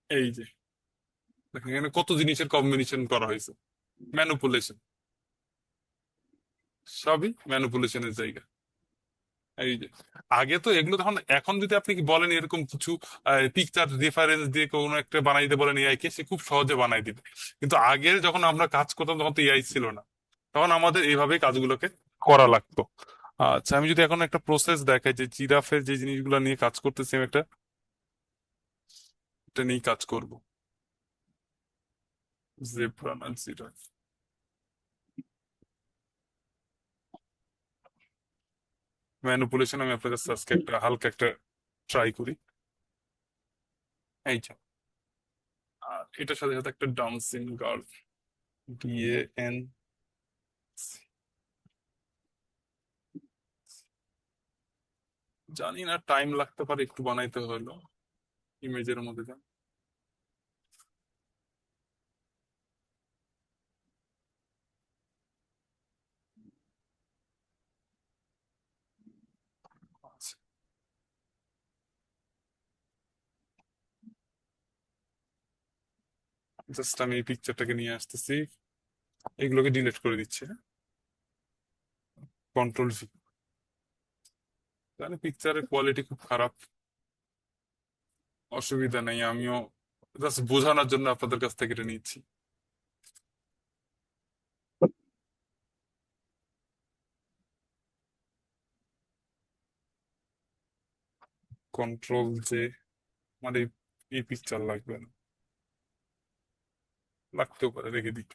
এই যে দেখেন, এখানে কত জিনিসের কম্বিনেশন করা হয়েছে, ম্যানুপুলেশন, সবই ম্যানুপুলেশনের জায়গা। এই যে আগে তো এগুলো, তখন এখন যদি আপনি কি বলেন এরকম কিছু পিকচার রেফারেন্স দিয়ে কোনো একটা বানাই দিতে বলেন এআই কে, সে খুব সহজে বানাই দিবে। কিন্তু আগে যখন আমরা কাজ করতাম তখন তো এআই ছিল না, তখন আমাদের এইভাবেই কাজগুলোকে করা লাগতো। আচ্ছা, আমি যদি এখন একটা প্রসেস দেখাই, যে জিরাফের যে জিনিসগুলো নিয়ে কাজ করতেছি, আমি একটা এটা নিয়েই কাজ করব, জেব্রা না জিরাফ। ম্যানুপুলেশন আমি আপনার কাছে আজকে একটা হালকা একটা ট্রাই করি। এই যে, আর এটার সাথে সাথে একটা ডান্সিং গার্ল, DAN, জানি না, টাইম লাগতে পারে একটু বানাইতে হলো, ইমেজের মধ্যে যান। জাস্ট আমি এই পিকচারটাকে নিয়ে আসতেছি, এগুলোকে ডিলিট করে দিচ্ছি, হ্যাঁ, কন্ট্রোল V। জানি পিকচারের কোয়ালিটি খুব খারাপ, অসুবিধা নেই, আমিও জাস্ট বোঝানোর জন্য আপনাদের কাছ থেকে এটা নিচ্ছি। কন্ট্রোল J, মানে এই পিকচার লাগবে না, লাগতেও পারে, রেখে দিই,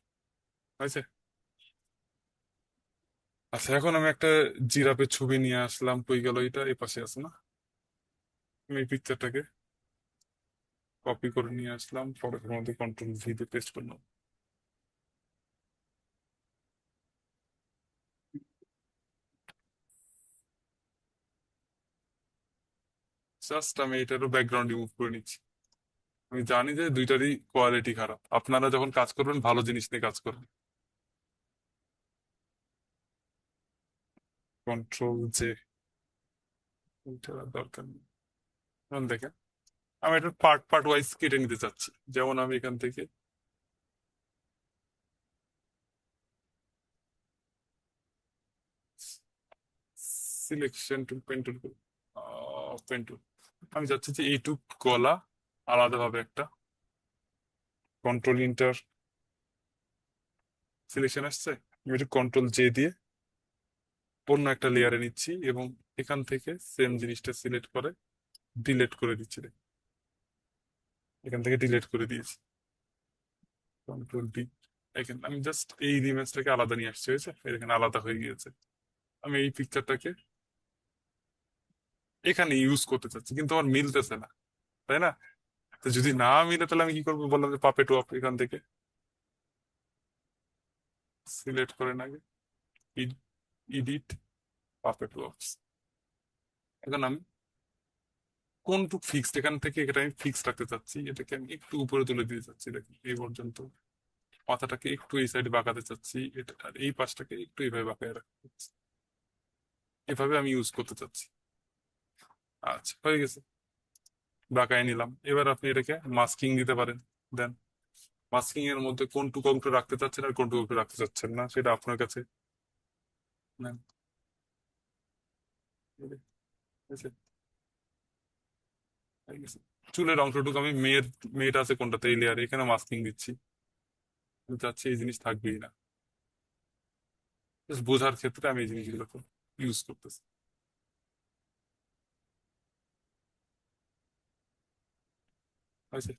হয়েছে। আচ্ছা, এখন আমি একটা জিরাফের ছবি নিয়ে আসলাম, কই গেল এটা, এই পাশে আছে না, আমি এই পিকচারটাকে কপি করে নিয়ে আসলাম, পরে এর মধ্যে কন্ট্রোল V দিয়ে পেস্ট করলাম। জাস্ট আমি এটারও ব্যাকগ্রাউন্ড রিমুভ করে নিচ্ছি। আমি জানি যে দুইটারই কোয়ালিটি খারাপ, আপনারা যখন কাজ করবেন ভালো জিনিস নিয়ে কাজ করবেন। কন্ট্রোল J, এটার আর দরকার নেই। এখন দেখেন, আমি এটা পার্ট পার্ট ওয়াইজ কেটে নিতে চাচ্ছি। যেমন আমি এখান থেকে selection tool, pen tool, pen tool, আমি চাচ্ছি যে এইটুক গলা আলাদাভাবে একটা, কন্ট্রোল ইন্টার, সিলেকশন আসছে, আমি এটা কন্ট্রোল J দিয়ে অন্য একটা লেয়ারে নিচ্ছি, এবং এখান থেকে সেম জিনিসটা সিলেক্ট করে ডিলিট করে দিচ্ছি। এখান থেকে ডিলিট করে দিয়েছি, কন্ট্রোল D। এখানে আমি জাস্ট এই ইমেজটাকে আলাদা নিয়ে আসছি, হয়েছে, এখানে আলাদা হয়ে গিয়েছে। আমি এই পিকচারটাকে এখানে ইউজ করতে চাচ্ছি, কিন্তু আমার মিলতেছে না, তাই না? তো যদি না মিলে তাহলে আমি কি করবো, বললাম যে পাপেট ওয়াপ এখান থেকে সিলেক্ট করেন আগে, এডিট পাপেট ওয়াপস। এখন আমি কোনটুক ফিক্সড, এখান থেকে এটা আমি ফিক্স রাখতে চাচ্ছি, এটাকে আমি একটু উপরে তুলে দিতে চাচ্ছি, দেখুন এই পর্যন্ত। মাথাটাকে একটু এই সাইডে বাঁকাতে চাচ্ছি, এটা আর এই পাশটাকে একটু এইভাবে বাঁকায় রাখতে চাচ্ছি, এভাবে আমি ইউজ করতে চাচ্ছি। আচ্ছা, হয়ে গেছে, বাঁকায় নিলাম। এবার আপনি এটাকে মাস্কিং দিতে পারেন। দেন মাস্কিং এর মধ্যে কোনটুকু অংশ রাখতে চাচ্ছেন আর কোনটুকু অংশ রাখতে চাচ্ছেন না সেটা আপনার কাছে। নেন, এই যে, হয়েছে? হয়ে গেছে। চুলের অংশটুকু আমি মেয়েটা আছে কোনটাতে, এই লেয়ারে, এখানে মাস্কিং দিচ্ছি। আমি চাচ্ছি এই জিনিস থাকবেই না, জাস্ট বোঝার ক্ষেত্রে আমি এই জিনিসগুলো ইউজ করতেছি। হয়েছে?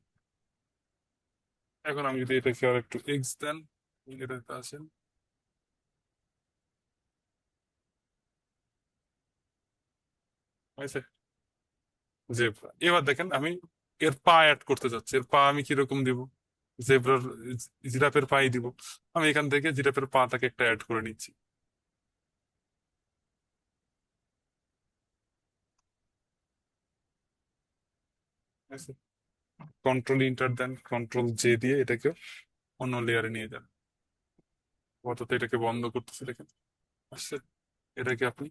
এখন আমি যদি এটাকে আর একটু এক্স দেন, এটাতে আসেন, হয়েছে? জেব্রা। এবার দেখেন আমি এর পা অ্যাড করতে চাচ্ছি, এর পা আমি কিরকম দিব, জেব্রার, জিরাফের পাই দিব। আমি এখান থেকে জিরাফের পাটাকে একটা অ্যাড করে নিচ্ছি। কন্ট্রোল ইন্টার দেন, কন্ট্রোল জে দিয়ে এটাকে অন্য লেয়ারে নিয়ে যান। অর্থাৎ এটাকে বন্ধ করতেছি, দেখেন আসছে। এটাকে আপনি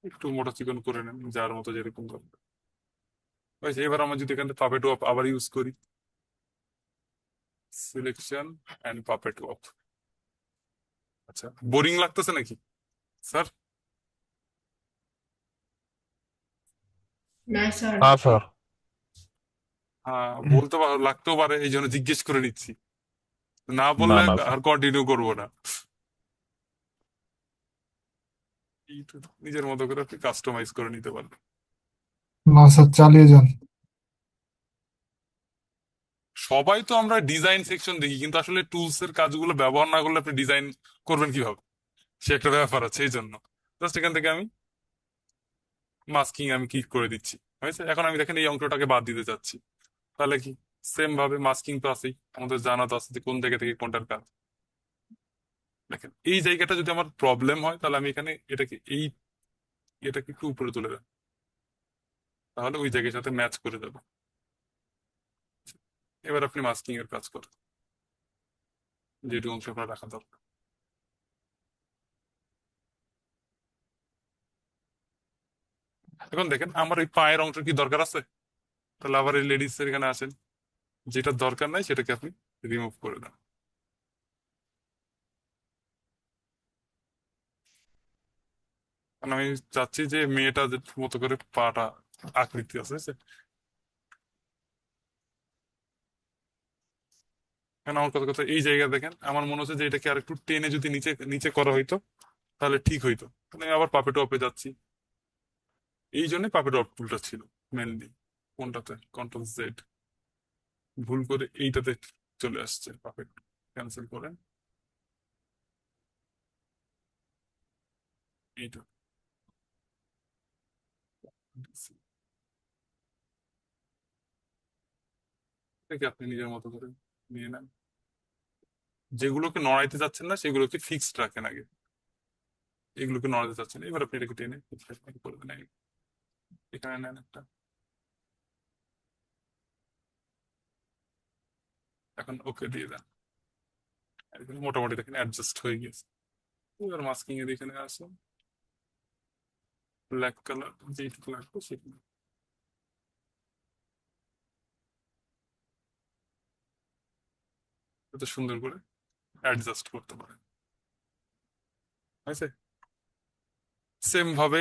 একটু মোটা চিকন করে নেন, যার মতো যেরকম দরকার। হয়েছে? এবার আমরা যদি এখানে পাপেট ওয়াপ আবার ইউজ করি, সিলেকশন অ্যান্ড পাপেট ওয়াপ। আচ্ছা, বোরিং লাগতেছে নাকি স্যার? না স্যার। না স্যার। হ্যাঁ, বলতে লাগতেও পারে, এই জন্য জিজ্ঞেস করে নিচ্ছি। না না বললে না স্যার। আর কন্টিনিউ করবো না। নিজের মতো করে আপনি কাস্টমাইজ করে নিতে পারবেন। না স্যার, চালিয়ে যান। সবাই তো আমরা ডিজাইন সেকশন দেখি, কিন্তু আসলে টুলস এর কাজগুলো ব্যবহার না করলে আপনি ডিজাইন করবেন কিভাবে, সে একটা ব্যাপার আছে। এই জন্য জাস্ট এখান থেকে আমি মাস্কিং আমি ক্লিক করে দিচ্ছি। হয়েছে? এখন আমি দেখেন এই অংশটাকে বাদ দিতে চাচ্ছি, তাহলে কি সেম ভাবে মাস্কিং তো আছেই, আমাদের জানা তো আছে যে কোন জায়গা থেকে কোনটার কাজ। দেখেন এই জায়গাটা যদি আমার প্রবলেম হয়, তাহলে আমি এখানে এটাকে একটু উপরে তুলে দেব, তাহলে ওই জায়গার সাথে ম্যাচ করে যাবে। এবার আপনি মাস্কিং এর কাজ করেন, যেটুকু অংশ আপনার রাখা দরকার। এখন দেখেন আমার এই পায়ের অংশ কি দরকার আছে, তাহলে আবার এই লেডিস এর এখানে আসেন, যেটা দরকার নাই সেটাকে আপনি রিমুভ করে দেন। কারণ আমি চাচ্ছি যে মেয়েটা যে মতো করে পাটা আকৃতি আছে, কেন আমার কথা কথা এই জায়গা দেখেন, আমার মনে হচ্ছে যে এটাকে আর একটু টেনে যদি নিচে নিচে করা হইতো তাহলে ঠিক হইতো। তাহলে আমি আবার পাপেট অপে যাচ্ছি, এই জন্য পাপেট অপ টুলটা ছিল মেনলি। কোনটাতে, কন্ট্রোল জেড, ভুল করে এইটাতে চলে আসছে পাপেট। ক্যান্সেল করেন এইটা, এটাকে আপনি নিজের মতো করে নিয়ে নেন। যেগুলোকে নড়াইতে চাচ্ছেন না সেগুলোকে ফিক্সড রাখেন আগে, এগুলোকে নড়াতে চাচ্ছেন না। এবার আপনি এটাকে টেনে করে দেন, এখানে নেন একটা। এখন ওকে দিয়ে দেন, এখানে মোটামুটি দেখেন অ্যাডজাস্ট হয়ে গেছে। এবার মাস্কিং এর এখানে আসুন, ব্ল্যাক কালার যেটুকু লাগবে সেটুকু, এত সুন্দর করে অ্যাডজাস্ট করতে পারেন। হয়েছে? সেম ভাবে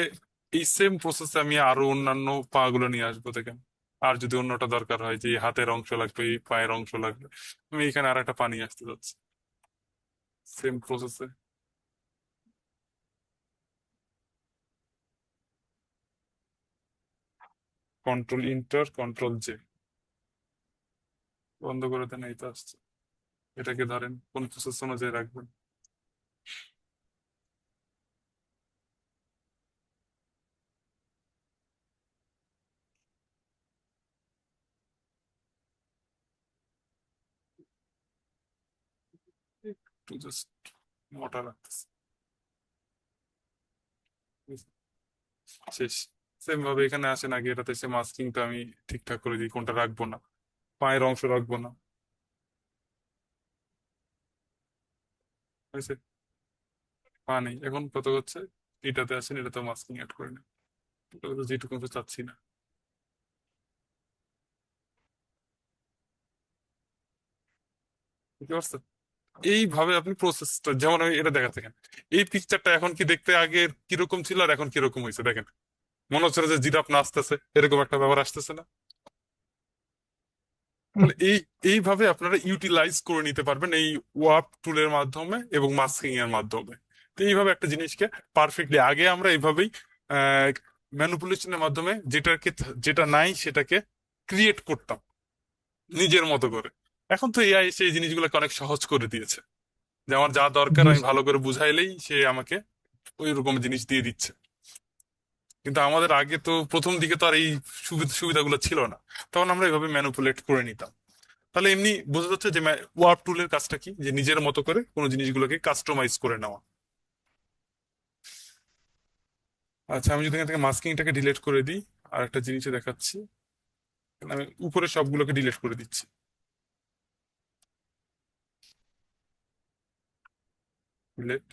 এই সেম প্রসেসে আমি আরো অন্যান্য পা গুলো নিয়ে আসবো, দেখেন। আর যদি অন্যটা দরকার হয় যে এই হাতের অংশ লাগবে, এই পায়ের অংশ লাগবে, আমি এখানে আর একটা পা নিয়ে আসতে যাচ্ছি সেম প্রসেসে। কন্ট্রোল ইন্টার, কন্ট্রোল জে, বন্ধ করে দেন, এই তো আসছে। এটাকে ধরেন কোন প্রসেস অনুযায়ী রাখবেন। একটু জাস্ট মোটা রাখতেছি, শেষ। সেম ভাবে এখানে আসেন, আগে এটাতে এসে মাস্কিংটা আমি ঠিকঠাক করে দিই, কোনটা রাখবো না, পায়ের অংশ রাখবো না, হয়েছে? পা নেই, এখন কত হচ্ছে, এটাতে আসেন, এটাতে মাস্কিং অ্যাড করে নেই, যেটুকু আমি চাচ্ছি না। বুঝতে পারছেন? এইভাবে আপনি প্রসেসটা, যেমন আমি এটা দেখাতে থাকেন, এই পিকচারটা এখন কি দেখতে আগে কিরকম ছিল আর এখন কিরকম হয়েছে দেখেন, মনে হচ্ছে না যে জিরাফ নাচতেছে, এরকম একটা ব্যাপার আসতেছে না? তাহলে এইভাবে আপনারা ইউটিলাইজ করে নিতে পারবেন এই ওয়ার্প টুলের মাধ্যমে এবং মাস্কিং এর মাধ্যমে। তো এইভাবে একটা জিনিসকে পারফেক্টলি, আগে আমরা এইভাবেই ম্যানিপুলেশনের মাধ্যমে যেটা নাই সেটাকে ক্রিয়েট করতাম নিজের মতো করে। এখন তো এআই সেই জিনিসগুলোকে অনেক সহজ করে দিয়েছে, যে আমার যা দরকার জি আমি স্যার। ভালো করে বুঝাইলেই সে আমাকে ওই রকম জিনিস দিয়ে দিচ্ছে। কিন্তু আমাদের আগে তো প্রথম দিকে তো আর এই সুবিধাগুলো ছিল না, তখন আমরা এইভাবে ম্যানিপুলেট করে নিতাম। তাহলে এমনি বোঝা যাচ্ছে যে ওয়ার্প টুলের কাজটা কি, যে নিজের মতো করে কোনো জিনিসগুলোকে কাস্টমাইজ করে নেওয়া। আচ্ছা, আমি যদি এখান থেকে মাস্কিংটাকে ডিলিট করে দিই, আর একটা জিনিসে দেখাচ্ছি, আমি উপরে সবগুলোকে ডিলিট করে দিচ্ছি, ডিলিট,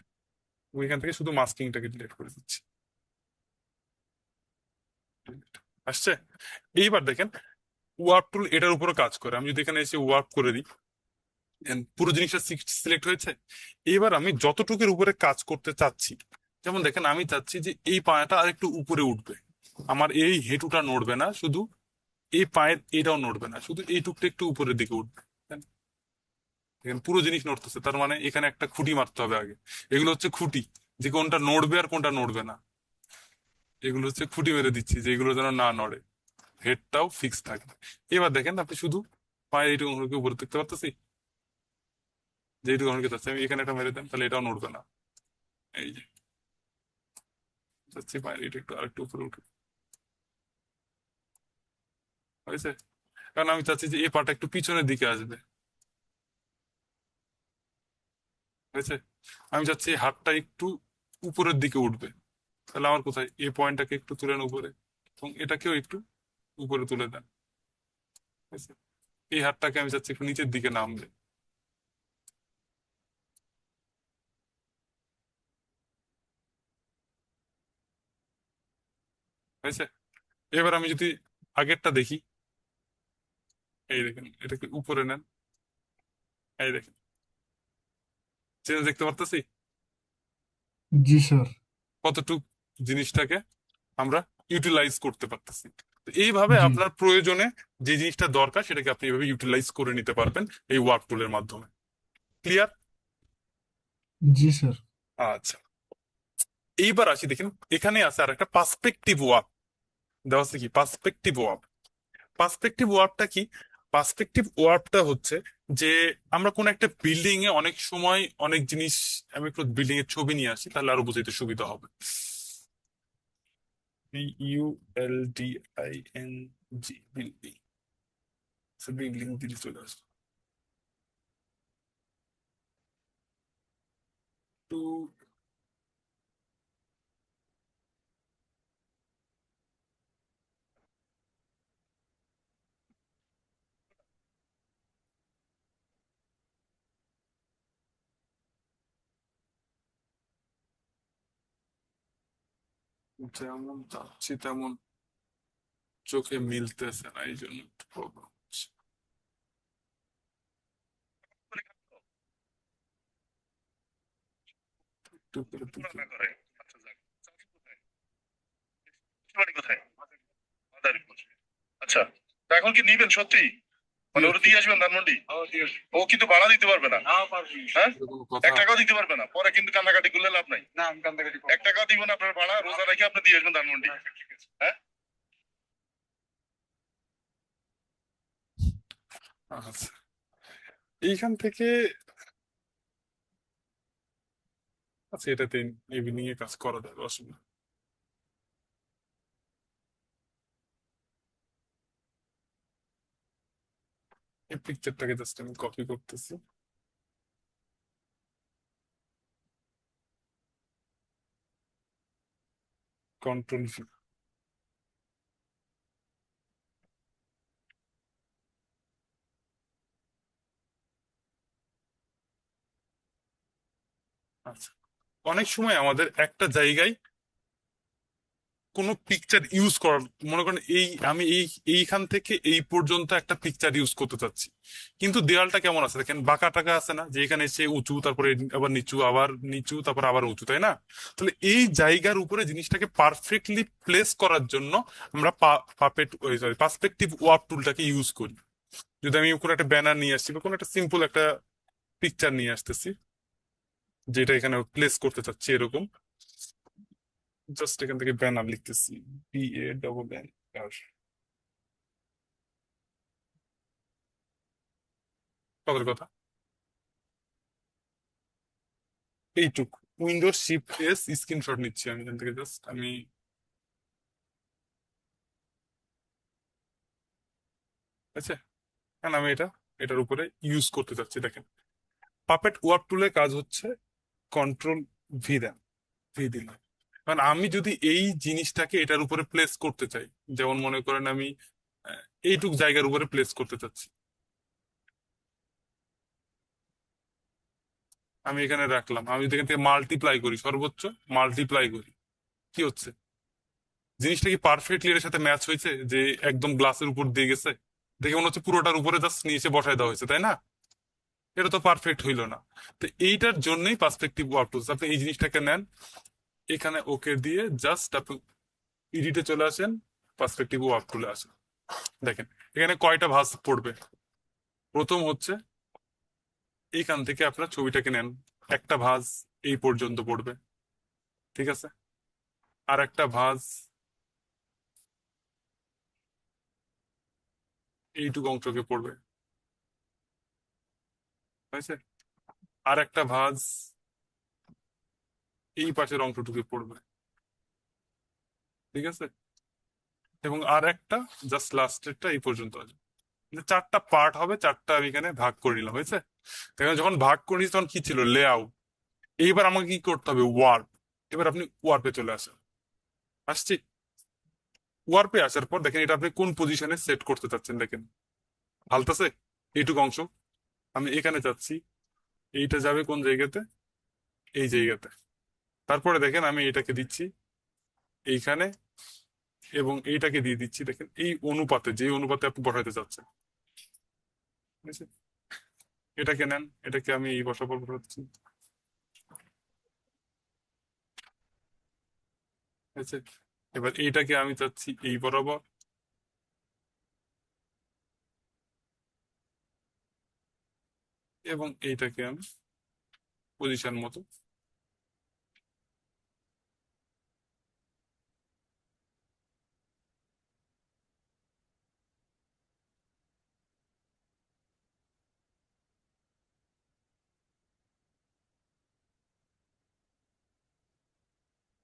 ওইখান থেকে শুধু মাস্কিংটাকে ডিলিট করে দিচ্ছি, delete। আসছে? এইবার দেখেন ওয়ার্প টুল এটার উপরে কাজ করে, আমি যদি এখানে এসে ওয়ার্প করে দিই, পুরো জিনিসটা সিলেক্ট হয়েছে। এবার আমি যতটুকুর উপরে কাজ করতে চাচ্ছি, যেমন দেখেন আমি চাচ্ছি যে এই পায়াটা আর একটু উপরে উঠবে, আমার এই হেঁটুটা নড়বে না, শুধু এই পায়ের এটাও নড়বে না, শুধু এইটুকটা একটু উপরের দিকে উঠবে। দেখেন পুরো জিনিস নড়তেছে, তার মানে এখানে একটা খুঁটি মারতে হবে আগে। এগুলো হচ্ছে খুঁটি, যে কোনটা নড়বে আর কোনটা নড়বে না, এগুলো হচ্ছে খুঁটি মেরে দিচ্ছি যে এগুলো যেন না নড়ে, হেডটাও ফিক্স থাকবে। এবার দেখেন আপনি শুধু পায়ের এইটুকু উপরে দেখতে পারতেছি, যে এইটুকু আমাকে যাচ্ছে, আমি এখানে একটা মেরে দেন, তাহলে এটাও নড়বে না। এই যে যাচ্ছি, পায়ের এটা একটু আরেকটু উপরে উঠে, হয়েছে? কারণ আমি চাচ্ছি যে এই পাটা একটু পিছনের দিকে আসবে, হয়েছে? আমি চাচ্ছি এই হাতটা একটু উপরের দিকে উঠবে, তাহলে আমার কোথায় এই পয়েন্টটাকে একটু তুলেন উপরে, এবং এটাকেও একটু উপরে তুলে দেন, হয়েছে? এই হাতটাকে আমি চাচ্ছি একটু নিচের দিকে নামবে, হয়েছে? এবার আমি যদি আগেরটা দেখি, এই দেখেন এটাকে উপরে নেন, এই দেখেন চেঞ্জ দেখতে পারতেছি, জি স্যার। কতটুক জিনিসটাকে আমরা ইউটিলাইজ করতে পারতেছি। তো এইভাবে জি। আপনার প্রয়োজনে যে জিনিসটা দরকার সেটাকে আপনি এইভাবে ইউটিলাইজ করে নিতে পারবেন এই ওয়ার্ক টুলের মাধ্যমে। ক্লিয়ার? জি স্যার। আচ্ছা, এইবার আসি, দেখেন এখানে আছে আর একটা পার্সপেক্টিভ ওয়ার্ক দেওয়া আছে, কি পার্সপেক্টিভ ওয়ার্ক? পার্সপেক্টিভ ওয়ার্কটা কি? পার্সপেক্টিভ ওয়ার্কটা হচ্ছে যে আমরা কোন একটা বিল্ডিং এ অনেক সময় অনেক জিনিস, আমি একটু বিল্ডিং এর ছবি নিয়ে আসি তাহলে আরো বুঝতে সুবিধা হবে। BULDING, বিল্ডিং, বিল্ডিং দিলে চলে আসবে তো। যেমন চাচ্ছি তেমন চোখে মিলতেছে না, এই জন্য প্রবলেম হচ্ছে। একটু করে দেখি। বাড়ি কোথায়? মাদারীপুর। আচ্ছা, তা এখন কি নিবেন সত্যি? মানে ওরা দিয়েছি, দিয়ে আসবেন ধানমন্ডি? ও কিন্তু ভাড়া দিতে পারবে না। হ্যাঁ, এটা কোনো কথা? 1 টাকাও দিতে পারবে না, পরে কিন্তু কান্নাকাটি করলে লাভ নাই। 1 টাকাও দিব না আপনার ভাড়া, রোজা রেখে আপনি দিয়ে আসবেন ধানমন্ডি। হ্যাঁ, আচ্ছা, এইখান থেকে, আচ্ছা এটাতে ইভিনিং এ কাজ করা যাবে, অসুবিধা। এই পিকচারটাকে জাস্ট আমি কপি করতেছি, কন্ট্রোল ভি। আচ্ছা, অনেক সময় আমাদের একটা জায়গায় কোনো পিকচার ইউজ করার, মনে করেন আমি এইখান থেকে এই পর্যন্ত একটা পিকচার ইউজ করতে চাচ্ছি, কিন্তু দেওয়ালটা কেমন আছে দেখেন, বাঁকা টাকা আছে না, যে এখানে এসে উঁচু, তারপরে আবার নিচু, আবার নিচু, তারপর আবার উঁচু, তাই না? তাহলে এই জায়গার উপরে জিনিসটাকে পারফেক্টলি প্লেস করার জন্য আমরা সরি পার্সপেক্টিভ ওয়ার্প টুলটাকে ইউজ করি। যদি আমি কোনো একটা ব্যানার নিয়ে আসছি বা কোনো একটা সিম্পল একটা পিকচার নিয়ে আসতেছি, যেটা এখানে প্লেস করতে চাচ্ছি এরকম, জাস্ট এখান থেকে ব্যানার লিখতেছি, BANNER, কত কথা, এইটুকু। উইন্ডোজ শিফট এস স্ক্রিনশট নিচ্ছি আমি এখান থেকে, জাস্ট আমি, আচ্ছা, কারণ আমি এটার উপরে ইউজ করতে চাচ্ছি। দেখেন, পাপেট ওয়ার্ক টুলের কাজ হচ্ছে কন্ট্রোল ভি দেন, ভি দিলাম। কারণ আমি যদি এই জিনিসটাকে এটার উপরে প্লেস করতে চাই, যেমন মনে করেন আমি এইটুক জায়গার উপরে প্লেস করতে চাচ্ছি, আমি এখানে রাখলাম। আমি যদি এখান থেকে মাল্টিপ্লাই করি, সর্বোচ্চ মাল্টিপ্লাই করি, কি হচ্ছে, জিনিসটা কি পারফেক্টলি এর সাথে ম্যাচ হয়েছে, যে একদম গ্লাসের উপর দিয়ে গেছে? দেখে মনে হচ্ছে পুরোটার উপরে জাস্ট নিচে বসায় দেওয়া হয়েছে, তাই না? এটা তো পারফেক্ট হইলো না। তো এইটার জন্যই পার্সপেক্টিভ ওয়ার্ক টুলস। আপনি এই জিনিসটাকে নেন, এখানে ওকে দিয়ে জাস্ট আপনি এডিটে চলে আসেন, পার্সপেক্টিভ ওয়ার্ক টুলে আসেন। দেখেন এখানে কয়টা ভাঁজ পড়বে। প্রথম হচ্ছে এইখান থেকে আপনার ছবিটাকে নেন, একটা ভাঁজ এই পর্যন্ত পড়বে, ঠিক আছে? আর একটা ভাঁজ এইটুকু অংশকে পড়বে, হয়েছে? আর একটা ভাঁজ এই পাশের অংশটুকু পড়বে, ঠিক আছে? এবং আর একটা জাস্ট লাস্টেরটা এই পর্যন্ত আসবে। মানে চারটা পার্ট হবে, চারটা আমি এখানে ভাগ করে নিলাম, হয়েছে? এখানে যখন ভাগ করে নিয়েছি তখন কি ছিল, লেআউট। এইবার আমাকে কি করতে হবে, ওয়ার্প। এবার আপনি ওয়ার্পে চলে আসেন, আসছি। ওয়ার্পে আসার পর দেখেন এটা আপনি কোন পজিশনে সেট করতে চাচ্ছেন, দেখেন হালতাছে এইটুকু অংশ, আমি এখানে চাচ্ছি, এইটা যাবে কোন জায়গাতে, এই জায়গাতে। তারপরে দেখেন আমি এটাকে দিচ্ছি এইখানে, এবং এইটাকে দিয়ে দিচ্ছি দেখেন এই অনুপাতে, যে অনুপাতে আপনি বসাইতে চাচ্ছেন, ঠিক আছে? এটাকে নেন, এটাকে আমি এই বসাচ্ছি, ঠিক আছে? এবার এইটাকে আমি চাচ্ছি এই বরাবর, এবং এইটাকে আমি পজিশন মতো,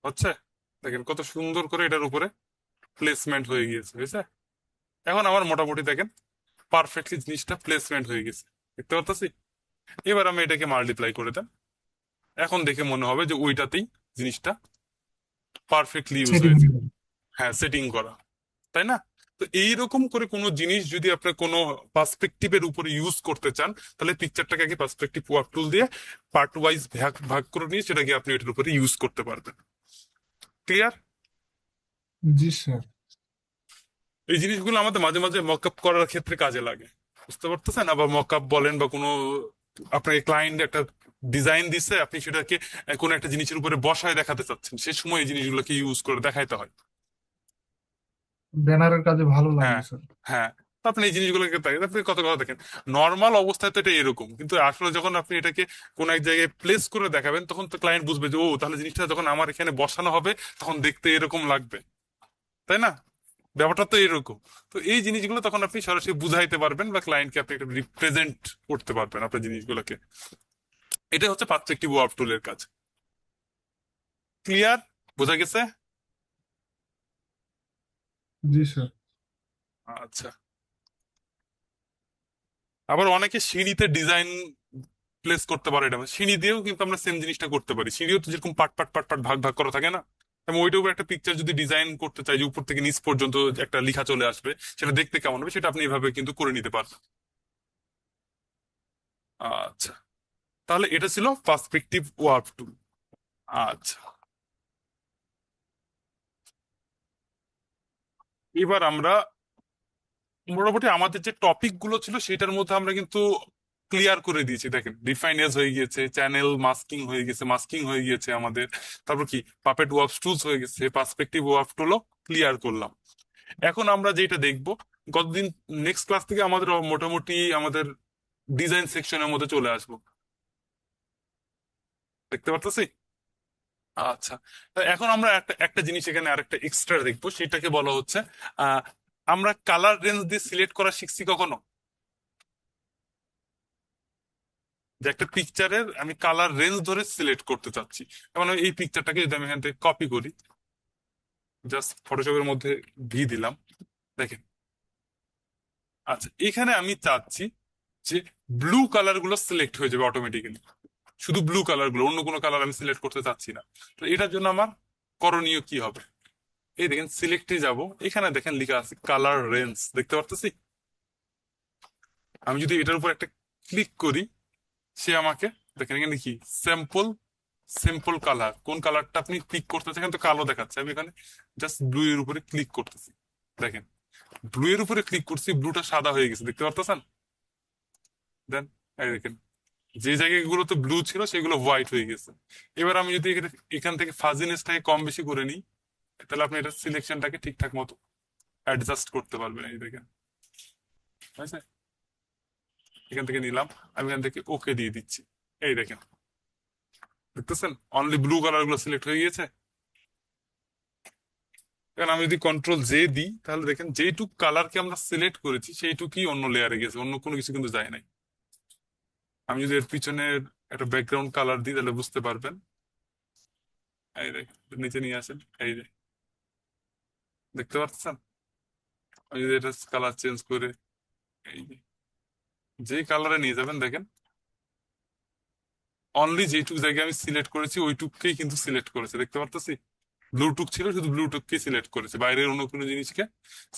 হচ্ছে? দেখেন কত সুন্দর করে এটার উপরে প্লেসমেন্ট হয়ে গিয়েছে, বুঝছে? এখন আমার মোটামুটি দেখেন পারফেক্টলি জিনিসটা প্লেসমেন্ট হয়ে গেছে, দেখতে পাচ্ছি। এবার আমি এটাকে মাল্টিপ্লাই করে দেন, এখন দেখে মনে হবে যে ওইটাতেই জিনিসটা পারফেক্টলি ইউজ সেটিং হয়েছে। হ্যাঁ, সেটিং করা, তাই না? তো এইরকম করে কোনো জিনিস যদি আপনি কোনো পার্সপেক্টিভের উপরে ইউজ করতে চান, তাহলে পিকচারটাকে আগে পার্সপেক্টিভ ওয়ার্ক টুল দিয়ে পার্ট ওয়াইজ ভাগ ভাগ করে নিয়ে সেটাকে আপনি এটার উপরে ইউজ করতে পারবেন। ক্লিয়ার? জি স্যার। এই জিনিসগুলো আমাদের মাঝে মাঝে মকআপ করার ক্ষেত্রে কাজে লাগে, বুঝতে পারতেছেন? আবার মকআপ বলেন বা কোনো, আপনাকে ক্লায়েন্ট একটা ডিজাইন দিচ্ছে, আপনি সেটাকে কোনো একটা জিনিসের উপরে বসায় দেখাতে চাচ্ছেন, সে সময় এই জিনিসগুলোকে ইউজ করে দেখাইতে হয়। ব্যানারের কাজে ভালো হ্যাঁ, লাগবে স্যার। হ্যাঁ। তো আপনি এই জিনিসগুলোকে আপনি কত কথা দেখেন, নর্মাল অবস্থায় তো এটা এরকম, কিন্তু আসলে যখন আপনি এটাকে কোন এক জায়গায় প্লেস করে দেখাবেন, তখন তো ক্লায়েন্ট বুঝবে যে ও তাহলে জিনিসটা যখন আমার এখানে বসানো হবে তখন দেখতে এরকম লাগবে, তাই না? ব্যাপারটা তো এরকম। তো এই জিনিসগুলো তখন আপনি সরাসরি বুঝাইতে পারবেন, বা ক্লায়েন্টকে আপনি একটা রিপ্রেজেন্ট করতে পারবেন আপনার জিনিসগুলোকে। এটা হচ্ছে পার্সপেক্টিভ ওয়ার্ক টুলের কাজ। ক্লিয়ার? বোঝা গেছে? জি স্যার। আচ্ছা। আবার অনেকে সিঁড়িতে ডিজাইন প্লেস করতে পারে, এটা সিঁড়ি দিয়েও কিন্তু আমরা সেম জিনিসটা করতে পারি। সিঁড়িও তো যেরকম পাট পাট পাট পাট ভাগ ভাগ করা থাকে না, আমি ওইটার উপর একটা পিকচার যদি ডিজাইন করতে চাই যে উপর থেকে নিচ পর্যন্ত একটা লেখা চলে আসবে, সেটা দেখতে কেমন হবে, সেটা আপনি এভাবে কিন্তু করে নিতে পারবেন। আচ্ছা, তাহলে এটা ছিল পার্সপেক্টিভ ওয়ার্ক টুল। আচ্ছা, এবার আমরা মোটামুটি আমাদের যে টপিক গুলো ছিল সেটার মধ্যে আমরা কিন্তু ক্লিয়ার করে দিয়েছি। দেখেন, ডিফাইন এজ হয়ে গিয়েছে, চ্যানেল মাস্কিং হয়ে গেছে, মাস্কিং হয়ে গিয়েছে আমাদের, তারপর কি পাপেট ওয়ার্ক টুলস হয়ে গেছে, পার্সপেক্টিভ ওয়ার্ক টুলও ক্লিয়ার করলাম। এখন আমরা যেটা দেখব, গতদিন নেক্সট ক্লাস থেকে আমাদের মোটামুটি আমাদের ডিজাইন সেকশনের মধ্যে চলে আসবো, দেখতে পারতেছি। আচ্ছা, তা এখন আমরা একটা একটা জিনিস এখানে আরেকটা এক্সট্রা দেখবো, সেটাকে বলা হচ্ছে আহ আমরা কালার রেঞ্জ দিয়ে সিলেক্ট করা শিখছি কখনো? যে একটা পিকচারের আমি কালার রেঞ্জ ধরে সিলেক্ট করতে চাচ্ছি, যেমন এই পিকচারটাকে যদি আমি এখান থেকে কপি করি, জাস্ট ফটোশপের মধ্যে দিলাম, দেখেন। আচ্ছা, এখানে আমি চাচ্ছি যে ব্লু কালার গুলো সিলেক্ট হয়ে যাবে অটোমেটিক্যালি, শুধু ব্লু কালার গুলো, অন্য কোনো কালার আমি সিলেক্ট করতে চাচ্ছি না। তো এটার জন্য আমার করণীয় কি হবে? এই দেখেন, সিলেক্টে যাব, এখানে দেখেন লেখা আছে কালার রেঞ্জ, দেখতে পারতেছি। আমি যদি এটার উপর একটা ক্লিক করি, সে আমাকে, দেখেন এখানে কি স্যাম্পল, সিম্পল কালার, কোন কালারটা আপনি ক্লিক করতেছেন, এখানে তো কালো দেখাচ্ছে, আমি এখানে জাস্ট ব্লু এর উপরে ক্লিক করতেছি, দেখেন ব্লু এর উপরে ক্লিক করছি, ব্লুটা সাদা হয়ে গেছে, দেখতে পারতেছেন। দেন এই দেখেন, যে জায়গাগুলোতে ব্লু ছিল সেগুলো হোয়াইট হয়ে গেছে। এবার আমি যদি এখান থেকে ফাজিনেসটাকে কম বেশি করে নিই, তাহলে আপনি এটা সিলেকশনটাকে ঠিকঠাক মতো অ্যাডজাস্ট করতে পারবেন। এই দেখেন, হয়েছে? এখান থেকে নিলাম, আমি এখান থেকে ওকে দিয়ে দিচ্ছি, এই দেখেন, দেখতেছেন অনলি ব্লু কালার গুলো সিলেক্ট হয়ে গিয়েছে। এখন আমি যদি কন্ট্রোল জে দিই, তাহলে দেখেন যেইটুক কালারকে আমরা সিলেক্ট করেছি সেইটুকুই অন্য লেয়ারে গেছে, অন্য কোনো কিছু কিন্তু যায় নাই। আমি যদি এর পিছনের একটা ব্যাকগ্রাউন্ড কালার দিই, তাহলে বুঝতে পারবেন। এই দেখেন, নিচে নিয়ে আসেন, এই যে দেখতে পাচ্ছেন। আমি যদি এটা কালার চেঞ্জ করে, এই যে কালারে নিয়ে যাবেন, দেখেন অনলি যেইটুক জায়গায় আমি সিলেক্ট করেছি ওইটুককেই কিন্তু সিলেক্ট করেছে, দেখতে পারতেছি। ব্লুটুথ ছিল, শুধু ব্লুটুথকে সিলেক্ট করেছে, বাইরের অন্য কোনো জিনিসকে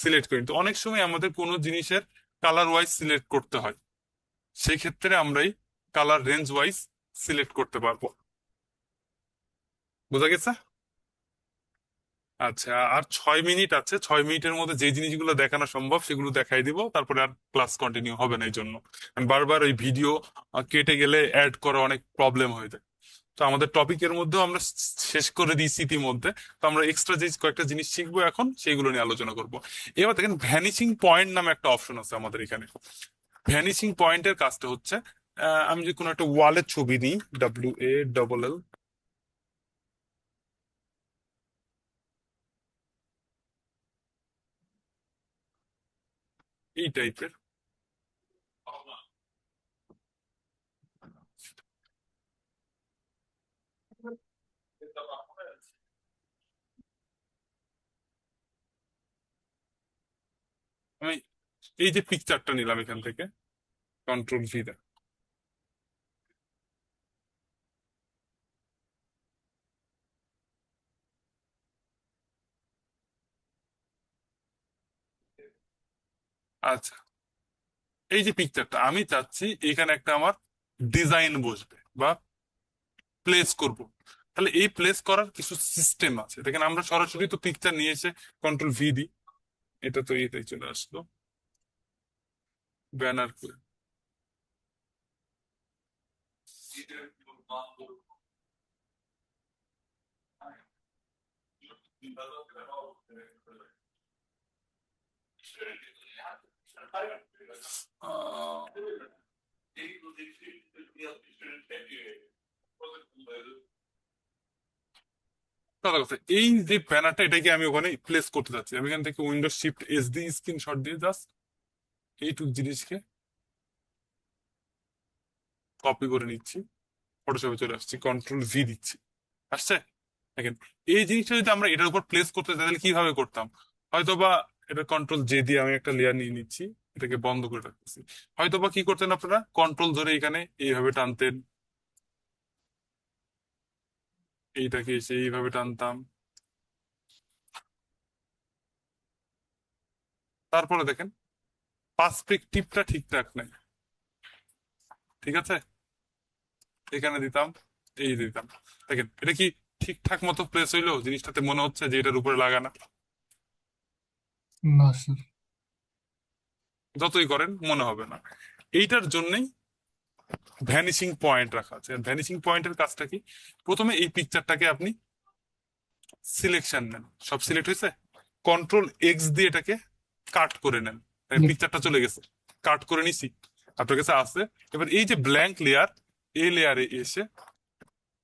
সিলেক্ট করিনি। তো অনেক সময় আমাদের কোনো জিনিসের কালার ওয়াইজ সিলেক্ট করতে হয়, সেই ক্ষেত্রে আমরা এই কালার রেঞ্জ ওয়াইজ সিলেক্ট করতে পারবো। বোঝা গেছে? আচ্ছা, আর 6 মিনিট আছে, 6 মিনিটের মধ্যে যে জিনিসগুলো দেখানো সম্ভব সেগুলো দেখাই দিব, তারপরে আর ক্লাস কন্টিনিউ হবে না। এই জন্য আমি বারবার ওই ভিডিও কেটে গেলে অ্যাড করা অনেক প্রবলেম হয়ে যায়। তো আমাদের টপিকের মধ্যেও আমরা শেষ করে দিয়েছি ইতিমধ্যে। তো আমরা এক্সট্রা যে কয়েকটা জিনিস শিখবো এখন, সেইগুলো নিয়ে আলোচনা করব। এবার দেখেন, ভ্যানিশিং পয়েন্ট নামে একটা অপশন আছে আমাদের এখানে। ভ্যানিশিং পয়েন্টের কাজটা হচ্ছে, আমি যদি কোনো একটা ওয়ালের ছবি নিই, WALL, এই টাইপের, আমি এই যে পিকচারটা নিলাম এখান থেকে, কন্ট্রোল ভি। আচ্ছা, এই যে পিকচারটা আমি চাচ্ছি এখানে একটা আমার ডিজাইন বসবে বা প্লেস করব। তাহলে এই প্লেস করার কিছু সিস্টেম আছে। দেখেন, আমরা সরাসরি তো পিকচার নিয়ে এসে কন্ট্রোল ভি দিই, এটা তো এটাই চলে আসলো ব্যানার করে। আহ, কথা কথা, এই যে ব্যানারটা, এটাকে আমি ওখানে প্লেস করতে চাচ্ছি। আমি এখান থেকে উইন্ডো শিফট এস দিয়ে স্ক্রিনশট দিয়ে জাস্ট এইটুক জিনিসকে কপি করে নিচ্ছি, ফটোশপে চলে আসছি, কন্ট্রোল ভি দিচ্ছি, আসছে। দেখেন, এই জিনিসটা যদি আমরা এটার উপর প্লেস করতে চাই, তাহলে কিভাবে করতাম? হয়তোবা এটা কন্ট্রোল জে দিয়ে আমি একটা লেয়ার নিয়ে নিচ্ছি, এটাকে বন্ধ করে রাখতেছি। হয়তোবা কি করতেন আপনারা, কন্ট্রোল ধরে এখানে এইভাবে টানতেন, এইটাকে এসে এইভাবে টানতাম, তারপরে দেখেন পার্সপেক্টিভটা ঠিকঠাক নেই, ঠিক আছে, এখানে দিতাম, এই দিতাম, দেখেন এটা কি ঠিকঠাক মতো প্লেস হইলো? জিনিসটাতে মনে হচ্ছে যে এটার উপরে লাগানা। না স্যার। যতই করেন মনে হবে না। এইটার জন্যই ভ্যানিশিং পয়েন্ট রাখা আছে। ভ্যানিশিং পয়েন্টের কাজটা কি? প্রথমে এই পিকচারটাকে আপনি সিলেকশন নেন, সব সিলেক্ট হয়েছে, কন্ট্রোল এক্স দিয়ে এটাকে কাট করে নেন। পিকচারটা চলে গেছে, কাট করে নিছি, আপনার কাছে আছে। এবার এই যে ব্ল্যাঙ্ক লেয়ার, এই লেয়ারে এসে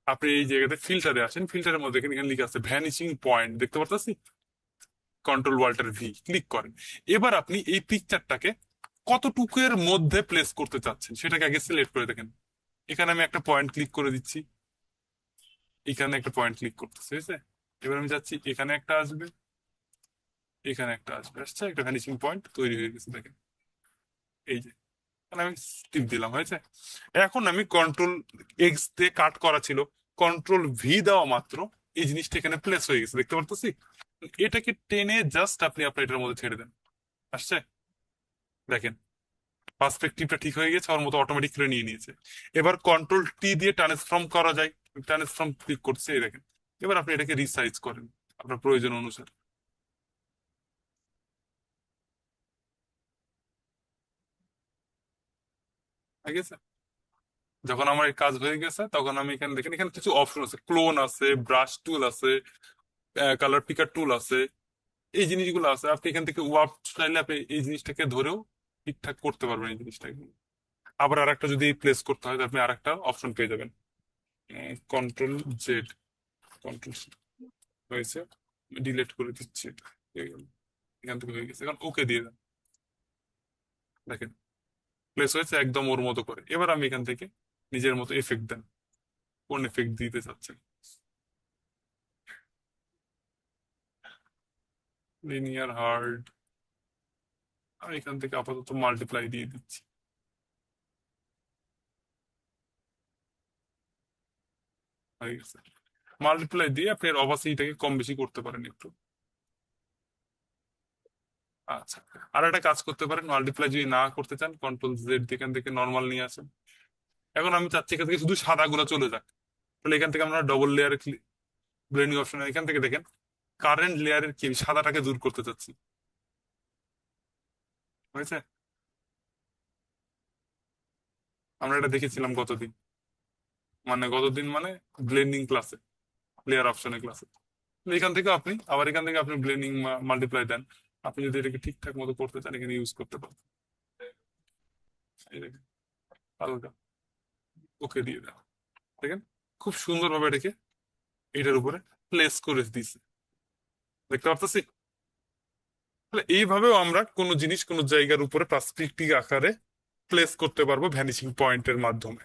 আপনি এই জায়গাতে ফিল্টারে আসেন, ফিল্টারের মধ্যে এখানে এখানে লিখে আছে ভ্যানিশিং পয়েন্ট, দেখতে পারতেছি, কন্ট্রোল ওয়াল্টার ভি ক্লিক করেন। এবার আপনি এই পিকচারটাকে কতটুকুর মধ্যে প্লেস করতে চাচ্ছেন সেটাকে আগে সিলেক্ট করে দেখেন। এখানে আমি একটা পয়েন্ট ক্লিক করে দিচ্ছি, এখানে একটা পয়েন্ট ক্লিক করতেছে, ঠিক আছে। এবার আমি যাচ্ছি, এখানে একটা আসবে, এখানে একটা আসবে, আসছে একটা ভ্যানিশিং পয়েন্ট তৈরি হয়ে গেছে, দেখেন এই যে এখানে আমি টিপ দিলাম, হয়েছে। এখন আমি কন্ট্রোল এক্স দিয়ে কাট করা ছিল, কন্ট্রোল ভি দেওয়া মাত্র এই জিনিসটা এখানে প্লেস হয়ে গেছে, দেখতে পারতেছি। এটাকে টেনে জাস্ট আপনি আপনার এটার মধ্যে ছেড়ে দেন, আসছে, দেখেন পার্সপেক্টিভটা ঠিক হয়ে গেছে, ওর মতো অটোমেটিক করে নিয়ে নিয়েছে। এবার কন্ট্রোল টি দিয়ে ট্রান্সফর্ম করা যায়, ট্রান্সফর্ম ক্লিক করছে, এই দেখেন। এবার আপনি এটাকে রিসাইজ করেন আপনার প্রয়োজন অনুসারে, ঠিক আছে। যখন আমার এই কাজ হয়ে গেছে তখন আমি এখানে দেখেন, এখানে কিছু অপশন আছে, ক্লোন আছে, ব্রাশ টুল আছে, কালার পিকার টুল আছে, এই জিনিসগুলো আছে। আপনি এখান থেকে ওয়ার্প চাইলে আপনি এই জিনিসটাকে ধরেও ঠিকঠাক করতে পারবেন এই জিনিসটাকে। আবার আরেকটা যদি প্লেস করতে হয়, তো আপনি আরেকটা অপশন পেয়ে যাবেন, কন্ট্রোল জেড, কন্ট্রোল হয়েছে, ডিলিট করে দিচ্ছি এটা, হয়ে গেল। এখান থেকে হয়ে গেছে, এখন ওকে দিয়ে দেন, দেখেন প্লেস হয়েছে একদম ওর মতো করে। এবার আমি এখান থেকে নিজের মতো এফেক্ট দেন, কোন এফেক্ট দিতে চাচ্ছেন, লিনিয়ার হার্ড, আমি এখান থেকে আপাতত মাল্টিপ্লাই দিয়ে দিচ্ছি, হয়ে গেছে। মাল্টিপ্লাই দিয়ে আপনি এর অপাসিটিটাকে কম বেশি করতে পারেন একটু। আচ্ছা, আর একটা কাজ করতে পারেন, মাল্টিপ্লাই যদি না করতে চান কন্ট্রোল জেড এখান থেকে নর্মাল নিয়ে আসেন। এখন আমি চাচ্ছি এখান থেকে শুধু সাদা গুলো চলে যাক, তাহলে এখান থেকে আমরা ডবল লেয়ারে ব্লেন্ডিং অপশন, এখান থেকে দেখেন কারেন্ট লেয়ারের কি সাদাটাকে দূর করতে চাচ্ছি, হয়েছে। আমরা এটা দেখেছিলাম গতদিন, মানে গতদিন মানে ব্লেন্ডিং ক্লাসে, লেয়ার অপশনের ক্লাসে। এখান থেকে আপনি আবার এখান থেকে আপনি ব্লেন্ডিং মাল্টিপ্লাই দেন, আপনি যদি এটাকে ঠিকঠাক মতো করতে চান এখানে ইউজ করতে পারেন। এই দেখেন হালকা ওকে দিয়ে দেন, দেখেন খুব সুন্দরভাবে এটাকে এটার উপরে প্লেস করে দিছে, দেখতে পারতেছি। তাহলে এইভাবেও আমরা কোনো জিনিস কোনো জায়গার উপরে পার্সপেক্টিভ আকারে প্লেস করতে পারবো ভ্যানিশিং পয়েন্টের মাধ্যমে।